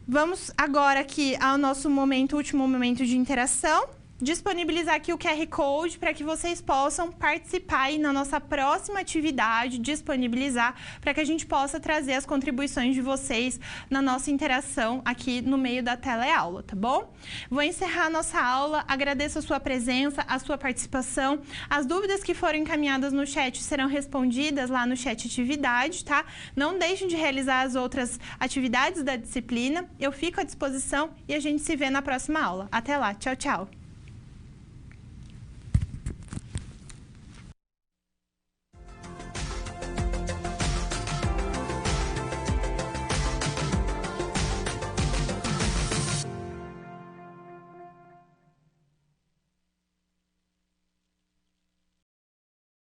Vamos agora aqui ao nosso último momento de interação. Disponibilizar aqui o QR Code para que vocês possam participar aí na nossa próxima atividade, disponibilizar para que a gente possa trazer as contribuições de vocês na nossa interação aqui no meio da teleaula, tá bom? Vou encerrar a nossa aula, agradeço a sua presença, a sua participação. As dúvidas que foram encaminhadas no chat serão respondidas lá no chat atividade, tá? Não deixem de realizar as outras atividades da disciplina. Eu fico à disposição e a gente se vê na próxima aula. Até lá, tchau, tchau!